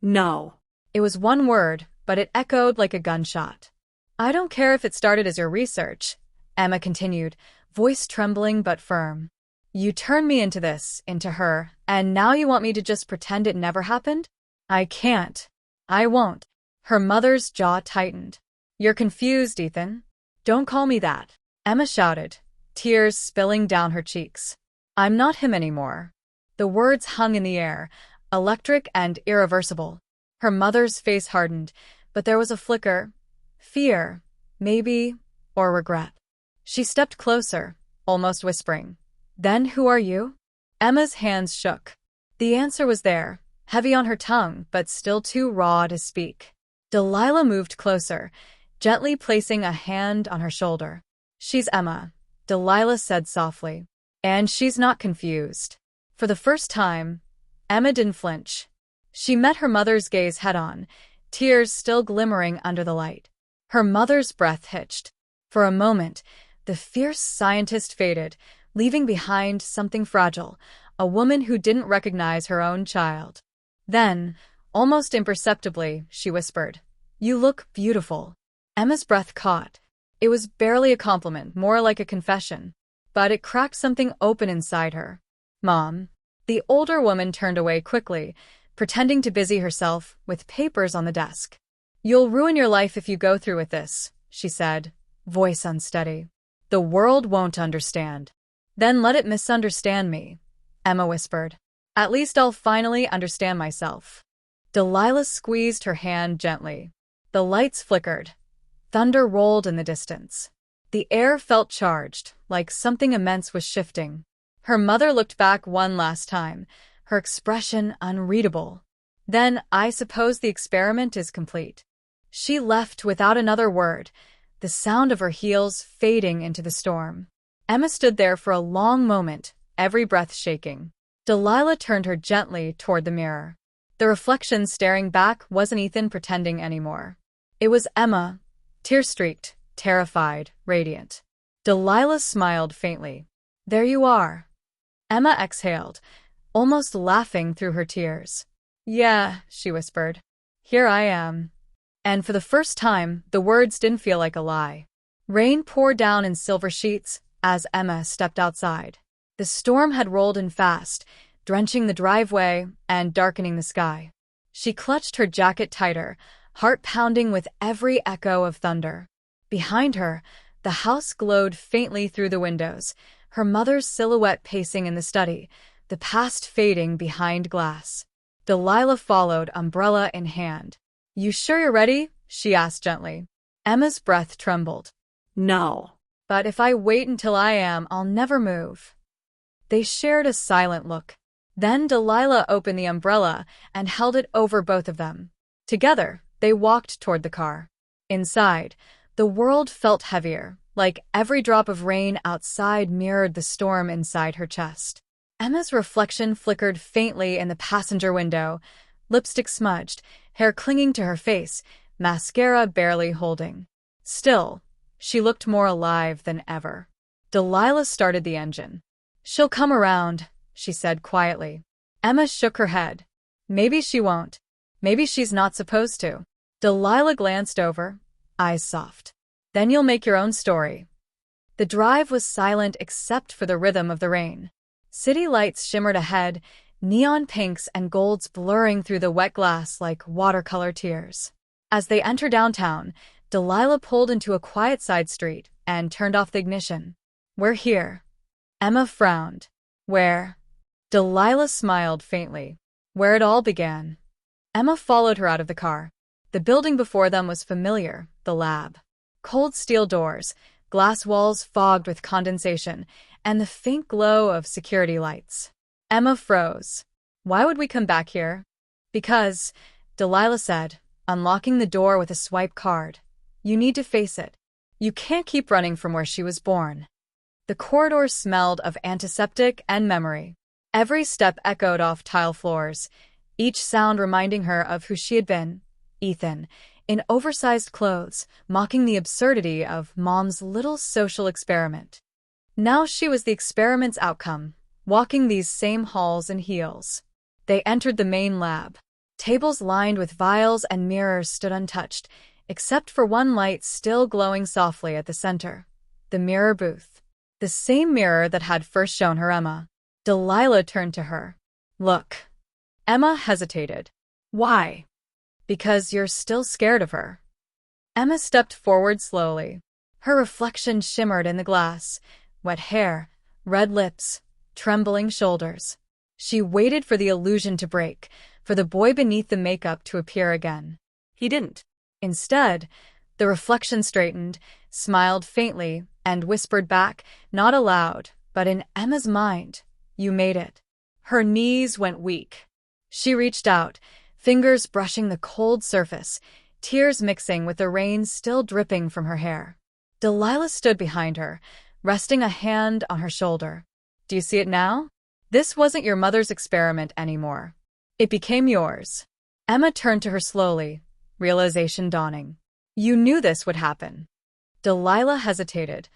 No. It was one word, but it echoed like a gunshot. I don't care if it started as your research, Emma continued, voice trembling but firm. You turned me into this, into her, and now you want me to just pretend it never happened? I can't. I won't. Her mother's jaw tightened. You're confused, Ethan. Don't call me that, Emma shouted, tears spilling down her cheeks. I'm not him anymore. The words hung in the air, electric and irreversible. Her mother's face hardened, but there was a flicker. Fear, maybe, or regret. She stepped closer, almost whispering. Then who are you? Emma's hands shook. The answer was there, heavy on her tongue, but still too raw to speak. Delilah moved closer, gently placing a hand on her shoulder. She's Emma, Delilah said softly. And she's not confused. For the first time, Emma didn't flinch. She met her mother's gaze head-on, tears still glimmering under the light. Her mother's breath hitched. For a moment, the fierce scientist faded, leaving behind something fragile, a woman who didn't recognize her own child. Then, almost imperceptibly, she whispered, You look beautiful. Emma's breath caught. It was barely a compliment, more like a confession. But it cracked something open inside her. Mom. The older woman turned away quickly, pretending to busy herself with papers on the desk. You'll ruin your life if you go through with this, she said, voice unsteady. The world won't understand. Then let it misunderstand me, Emma whispered. At least I'll finally understand myself. Delilah squeezed her hand gently. The lights flickered. Thunder rolled in the distance. The air felt charged, like something immense was shifting. Her mother looked back one last time, her expression unreadable. Then, I suppose the experiment is complete. She left without another word, the sound of her heels fading into the storm. Emma stood there for a long moment, every breath shaking. Delilah turned her gently toward the mirror. The reflection staring back wasn't Ethan pretending anymore. It was Emma, tear-streaked, terrified, radiant. Delilah smiled faintly. There you are. Emma exhaled, almost laughing through her tears. Yeah, she whispered. Here I am. And for the first time, the words didn't feel like a lie. Rain poured down in silver sheets as Emma stepped outside. The storm had rolled in fast, drenching the driveway and darkening the sky. She clutched her jacket tighter, heart pounding with every echo of thunder. Behind her, the house glowed faintly through the windows, her mother's silhouette pacing in the study, the past fading behind glass. Delilah followed, umbrella in hand. You sure you're ready? She asked gently. Emma's breath trembled. No. But if I wait until I am, I'll never move. They shared a silent look. Then Delilah opened the umbrella and held it over both of them. Together, they walked toward the car. Inside, the world felt heavier, like every drop of rain outside mirrored the storm inside her chest. Emma's reflection flickered faintly in the passenger window, lipstick smudged, hair clinging to her face, mascara barely holding. Still, she looked more alive than ever. Delilah started the engine. She'll come around, she said quietly. Emma shook her head. Maybe she won't. Maybe she's not supposed to. Delilah glanced over, eyes soft. Then you'll make your own story. The drive was silent except for the rhythm of the rain. City lights shimmered ahead, neon pinks and golds blurring through the wet glass like watercolor tears. As they entered downtown, Delilah pulled into a quiet side street and turned off the ignition. We're here. Emma frowned. Where? Delilah smiled faintly. Where it all began. Emma followed her out of the car. The building before them was familiar, the lab. Cold steel doors, glass walls fogged with condensation, and the faint glow of security lights. Emma froze. Why would we come back here? Because, Delilah said, unlocking the door with a swipe card. You need to face it. You can't keep running from where she was born. The corridor smelled of antiseptic and memory. Every step echoed off tile floors, each sound reminding her of who she had been, Ethan, in oversized clothes, mocking the absurdity of Mom's little social experiment. Now she was the experiment's outcome, walking these same halls in heels. They entered the main lab. Tables lined with vials and mirrors stood untouched, except for one light still glowing softly at the center. The mirror booth. The same mirror that had first shown her Emma. Delilah turned to her. Look. Emma hesitated. Why? Because you're still scared of her. Emma stepped forward slowly. Her reflection shimmered in the glass. Wet hair, red lips, trembling shoulders. She waited for the illusion to break, for the boy beneath the makeup to appear again. He didn't. Instead, the reflection straightened, smiled faintly, and whispered back, not aloud, but in Emma's mind, "You made it." Her knees went weak. She reached out, fingers brushing the cold surface, tears mixing with the rain still dripping from her hair. Delilah stood behind her, resting a hand on her shoulder. Do you see it now? This wasn't your mother's experiment anymore. It became yours. Emma turned to her slowly, realization dawning. You knew this would happen. Delilah hesitated,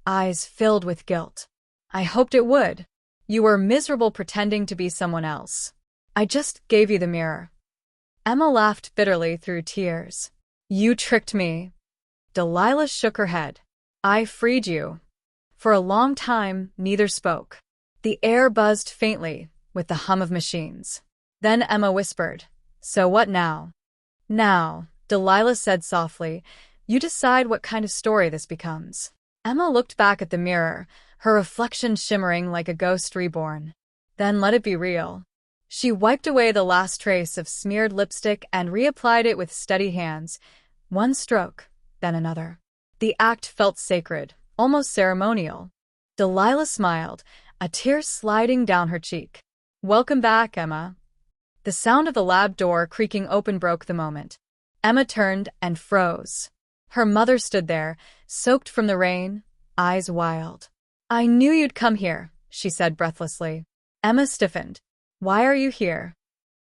eyes filled with guilt. I hoped it would. You were miserable pretending to be someone else. I just gave you the mirror. Emma laughed bitterly through tears. You tricked me. Delilah shook her head. I freed you. For a long time, neither spoke. The air buzzed faintly with the hum of machines. Then Emma whispered, So what now? Now, Delilah said softly, you decide what kind of story this becomes. Emma looked back at the mirror, her reflection shimmering like a ghost reborn. Then let it be real. She wiped away the last trace of smeared lipstick and reapplied it with steady hands. One stroke, then another. The act felt sacred, almost ceremonial. Delilah smiled, a tear sliding down her cheek. Welcome back, Emma. The sound of the lab door creaking open broke the moment. Emma turned and froze. Her mother stood there, soaked from the rain, eyes wild. I knew you'd come here, she said breathlessly. Emma stiffened. Why are you here?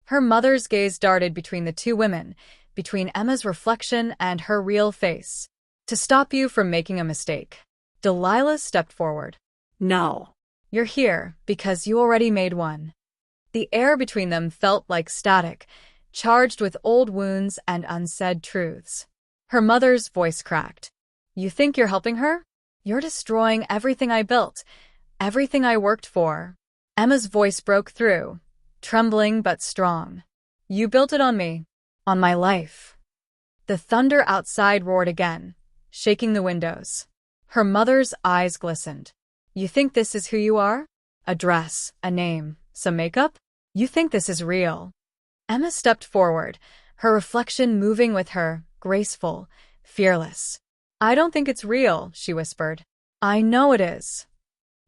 Her mother's gaze darted between the two women, between Emma's reflection and her real face. To stop you from making a mistake. Delilah stepped forward. No. You're here because you already made one. The air between them felt like static, charged with old wounds and unsaid truths. Her mother's voice cracked. You think you're helping her? You're destroying everything I built, everything I worked for. Emma's voice broke through, trembling but strong. You built it on me, on my life. The thunder outside roared again, shaking the windows. Her mother's eyes glistened. You think this is who you are? A dress, a name, some makeup? You think this is real? Emma stepped forward, her reflection moving with her, graceful, fearless. I don't think it's real, she whispered. I know it is.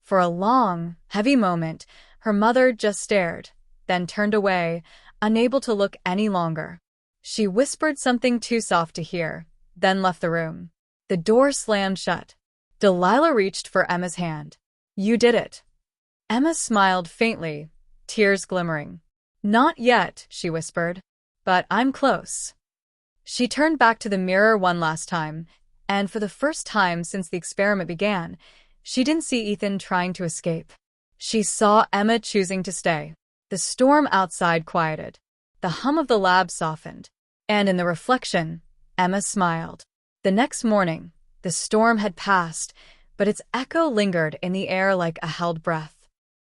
For a long, heavy moment, her mother just stared, then turned away, unable to look any longer. She whispered something too soft to hear, then left the room. The door slammed shut. Delilah reached for Emma's hand. You did it. Emma smiled faintly, tears glimmering. Not yet, she whispered. But I'm close. She turned back to the mirror one last time, and for the first time since the experiment began, she didn't see Ethan trying to escape. She saw Emma choosing to stay. The storm outside quieted. The hum of the lab softened. And in the reflection, Emma smiled. The next morning, the storm had passed, but its echo lingered in the air like a held breath.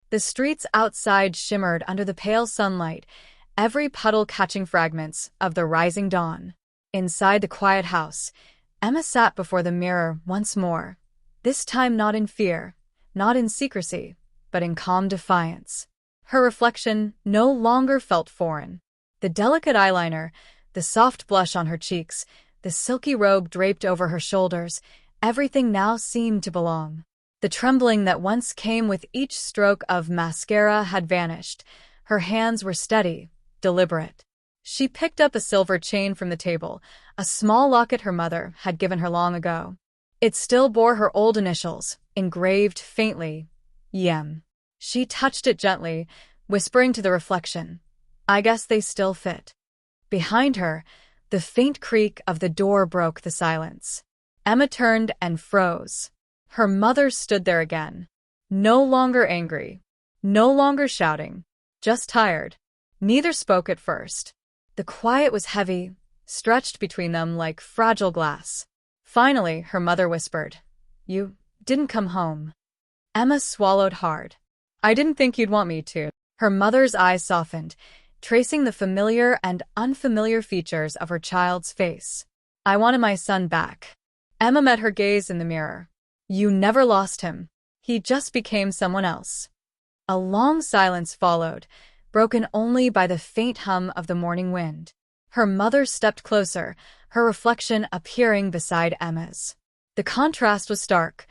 The streets outside shimmered under the pale sunlight, every puddle catching fragments of the rising dawn. Inside the quiet house, Emma sat before the mirror once more, this time not in fear, not in secrecy, but in calm defiance. Her reflection no longer felt foreign. The delicate eyeliner, the soft blush on her cheeks, the silky robe draped over her shoulders, everything now seemed to belong. The trembling that once came with each stroke of mascara had vanished. Her hands were steady, deliberate. She picked up a silver chain from the table, a small locket her mother had given her long ago. It still bore her old initials, engraved faintly, Yem. She touched it gently, whispering to the reflection, I guess they still fit. Behind her, the faint creak of the door broke the silence. Emma turned and froze. Her mother stood there again. No longer angry. No longer shouting. Just tired. Neither spoke at first. The quiet was heavy, stretched between them like fragile glass. Finally, her mother whispered, "You didn't come home." Emma swallowed hard. "I didn't think you'd want me to." Her mother's eyes softened, tracing the familiar and unfamiliar features of her child's face. "I wanted my son back." Emma met her gaze in the mirror. "You never lost him. He just became someone else." A long silence followed, broken only by the faint hum of the morning wind. Her mother stepped closer, her reflection appearing beside Emma's. The contrast was stark,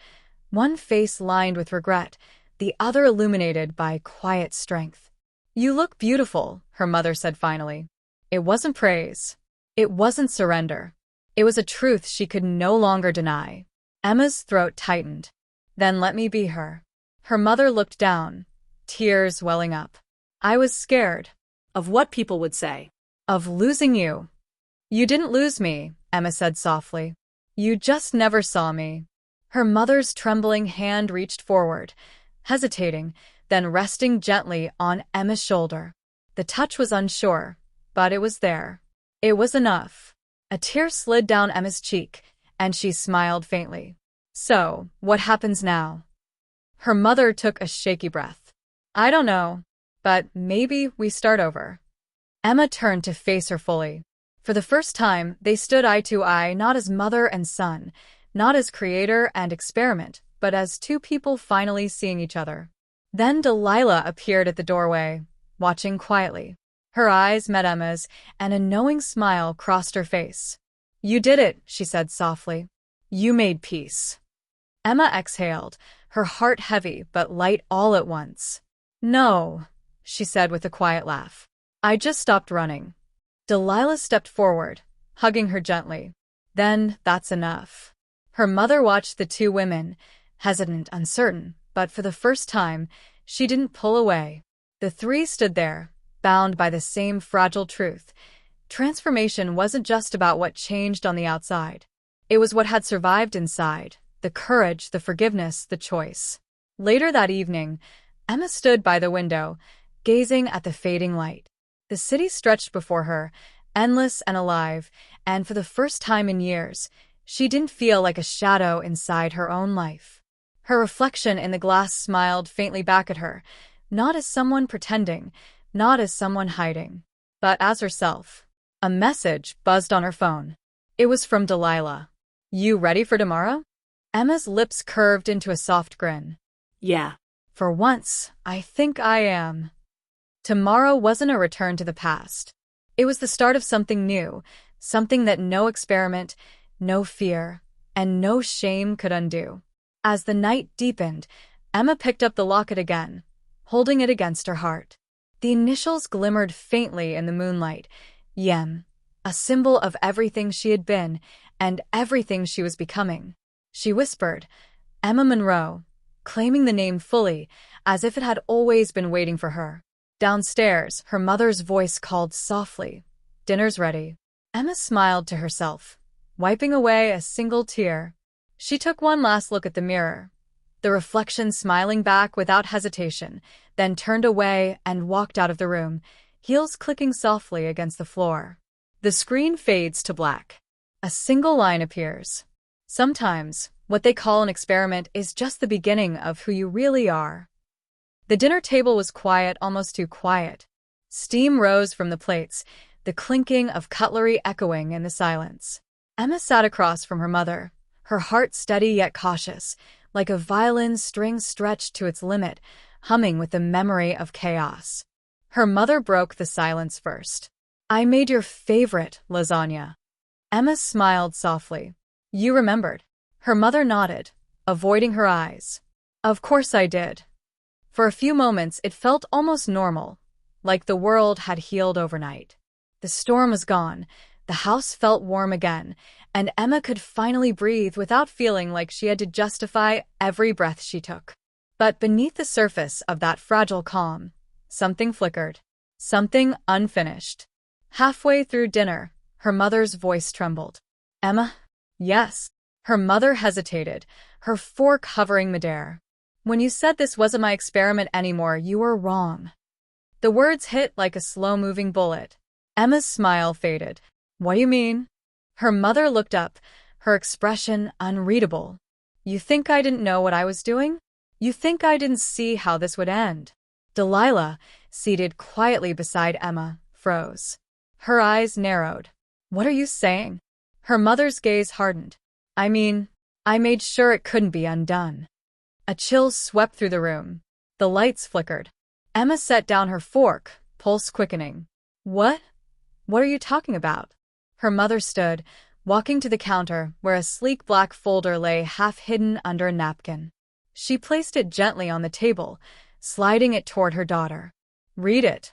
one face lined with regret, the other illuminated by quiet strength. "You look beautiful," her mother said finally. It wasn't praise. It wasn't surrender. It was a truth she could no longer deny. Emma's throat tightened. "Then let me be her." Her mother looked down, tears welling up. "I was scared." Of what people would say. "Of losing you." "You didn't lose me," Emma said softly. "You just never saw me." Her mother's trembling hand reached forward, hesitating, then resting gently on Emma's shoulder. The touch was unsure, but it was there. It was enough. A tear slid down Emma's cheek, and she smiled faintly. "So, what happens now?" Her mother took a shaky breath. "I don't know, but maybe we start over." Emma turned to face her fully. For the first time, they stood eye to eye, not as mother and son, not as creator and experiment, but as two people finally seeing each other. Then Delilah appeared at the doorway, watching quietly. Her eyes met Emma's, and a knowing smile crossed her face. "You did it," she said softly. "You made peace." Emma exhaled, her heart heavy but light all at once. "No," she said with a quiet laugh. "I just stopped running." Delilah stepped forward, hugging her gently. "Then that's enough." Her mother watched the two women, hesitant, uncertain, but for the first time, she didn't pull away. The three stood there, bound by the same fragile truth. Transformation wasn't just about what changed on the outside. It was what had survived inside, the courage, the forgiveness, the choice. Later that evening, Emma stood by the window, gazing at the fading light. The city stretched before her, endless and alive, and for the first time in years, she didn't feel like a shadow inside her own life. Her reflection in the glass smiled faintly back at her, not as someone pretending, not as someone hiding, but as herself. A message buzzed on her phone. It was from Delilah. "You ready for tomorrow?" Emma's lips curved into a soft grin. "Yeah." "For once, I think I am." Tomorrow wasn't a return to the past. It was the start of something new, something that no experiment, no fear, and no shame could undo. As the night deepened, Emma picked up the locket again, holding it against her heart. The initials glimmered faintly in the moonlight. Yem, a symbol of everything she had been and everything she was becoming. She whispered, "Emma Monroe," claiming the name fully, as if it had always been waiting for her. Downstairs, her mother's voice called softly, "Dinner's ready." Emma smiled to herself, wiping away a single tear. She took one last look at the mirror, the reflection smiling back without hesitation, then turned away and walked out of the room, heels clicking softly against the floor. The screen fades to black. A single line appears. "Sometimes, what they call an experiment is just the beginning of who you really are." The dinner table was quiet, almost too quiet. Steam rose from the plates, the clinking of cutlery echoing in the silence. Emma sat across from her mother, her heart steady yet cautious, like a violin string stretched to its limit, humming with the memory of chaos. Her mother broke the silence first. "I made your favorite lasagna." Emma smiled softly. "You remembered." Her mother nodded, avoiding her eyes. "Of course I did." For a few moments it felt almost normal, like the world had healed overnight. The storm was gone, the house felt warm again, and Emma could finally breathe without feeling like she had to justify every breath she took. But beneath the surface of that fragile calm, something flickered, something unfinished. Halfway through dinner, her mother's voice trembled. "Emma?" "Yes." Her mother hesitated, her fork hovering midair. "When you said this wasn't my experiment anymore, you were wrong." The words hit like a slow-moving bullet. Emma's smile faded. What do you mean? Her mother looked up, her expression unreadable. You think I didn't know what I was doing? You think I didn't see how this would end? Delilah, seated quietly beside Emma, froze. Her eyes narrowed. What are you saying? Her mother's gaze hardened. I mean, I made sure it couldn't be undone. A chill swept through the room. The lights flickered. Emma set down her fork, pulse quickening. What? What are you talking about? Her mother stood, walking to the counter where a sleek black folder lay half hidden under a napkin. She placed it gently on the table, sliding it toward her daughter. Read it.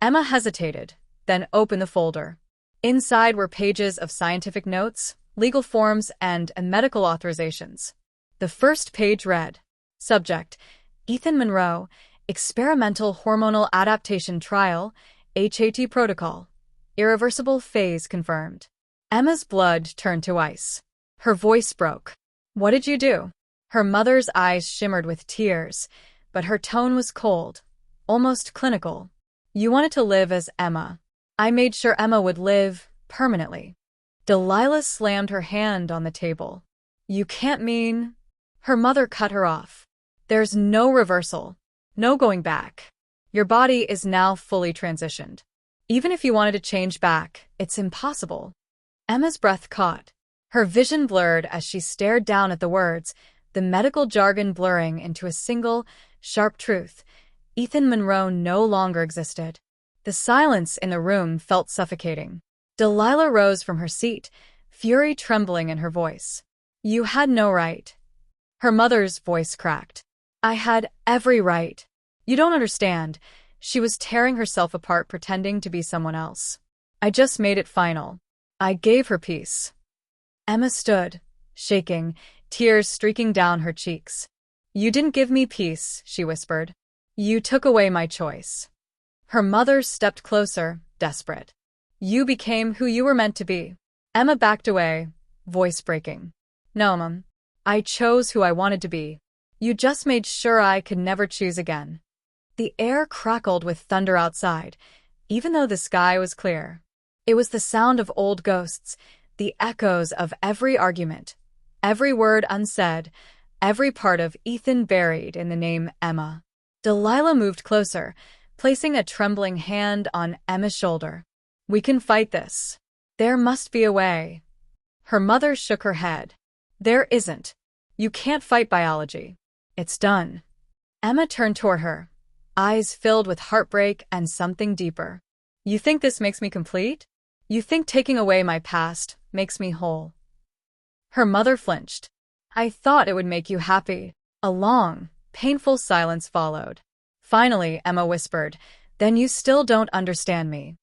Emma hesitated, then opened the folder. Inside were pages of scientific notes, legal forms, and medical authorizations. The first page read, Subject, Ethan Monroe, Experimental Hormonal Adaptation Trial, HAT Protocol. Irreversible phase confirmed. Emma's blood turned to ice. Her voice broke. What did you do? Her mother's eyes shimmered with tears, but her tone was cold, almost clinical. You wanted to live as Emma. I made sure Emma would live permanently. Delilah slammed her hand on the table. You can't mean... Her mother cut her off. There's no reversal, no going back. Your body is now fully transitioned. Even if you wanted to change back, it's impossible. Emma's breath caught. Her vision blurred as she stared down at the words, the medical jargon blurring into a single, sharp truth. Ethan Monroe no longer existed. The silence in the room felt suffocating. Delilah rose from her seat, fury trembling in her voice. You had no right. Her mother's voice cracked. I had every right. You don't understand. She was tearing herself apart pretending to be someone else. I just made it final. I gave her peace. Emma stood, shaking, tears streaking down her cheeks. You didn't give me peace, she whispered. You took away my choice. Her mother stepped closer, desperate. You became who you were meant to be. Emma backed away, voice breaking. No, Mom. I chose who I wanted to be. You just made sure I could never choose again. The air crackled with thunder outside, even though the sky was clear. It was the sound of old ghosts, the echoes of every argument, every word unsaid, every part of Ethan buried in the name Emma. Delilah moved closer, placing a trembling hand on Emma's shoulder. We can fight this. There must be a way. Her mother shook her head. There isn't. You can't fight biology. It's done. Emma turned toward her, eyes filled with heartbreak and something deeper. You think this makes me complete? You think taking away my past makes me whole? Her mother flinched. I thought it would make you happy. A long, painful silence followed. Finally, Emma whispered, Then you still don't understand me.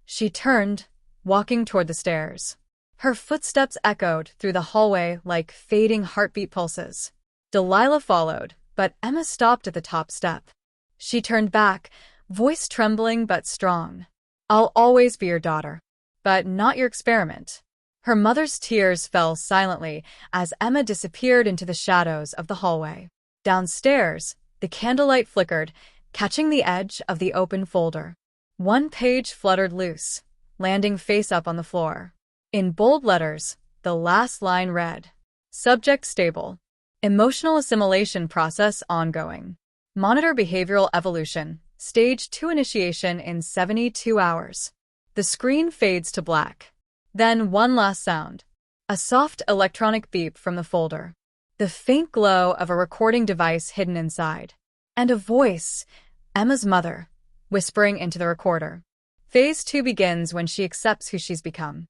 She turned, walking toward the stairs. Her footsteps echoed through the hallway like fading heartbeat pulses. Delilah followed, but Emma stopped at the top step. She turned back, voice trembling but strong. I'll always be your daughter, but not your experiment. Her mother's tears fell silently as Emma disappeared into the shadows of the hallway. Downstairs, the candlelight flickered, catching the edge of the open folder. One page fluttered loose, landing face up on the floor. In bold letters, the last line read, Subject stable. Emotional assimilation process ongoing. Monitor behavioral evolution. Stage 2 initiation in 72 hours. The screen fades to black. Then one last sound. A soft electronic beep from the folder. The faint glow of a recording device hidden inside. And a voice, Emma's mother, whispering into the recorder. Phase 2 begins when she accepts who she's become.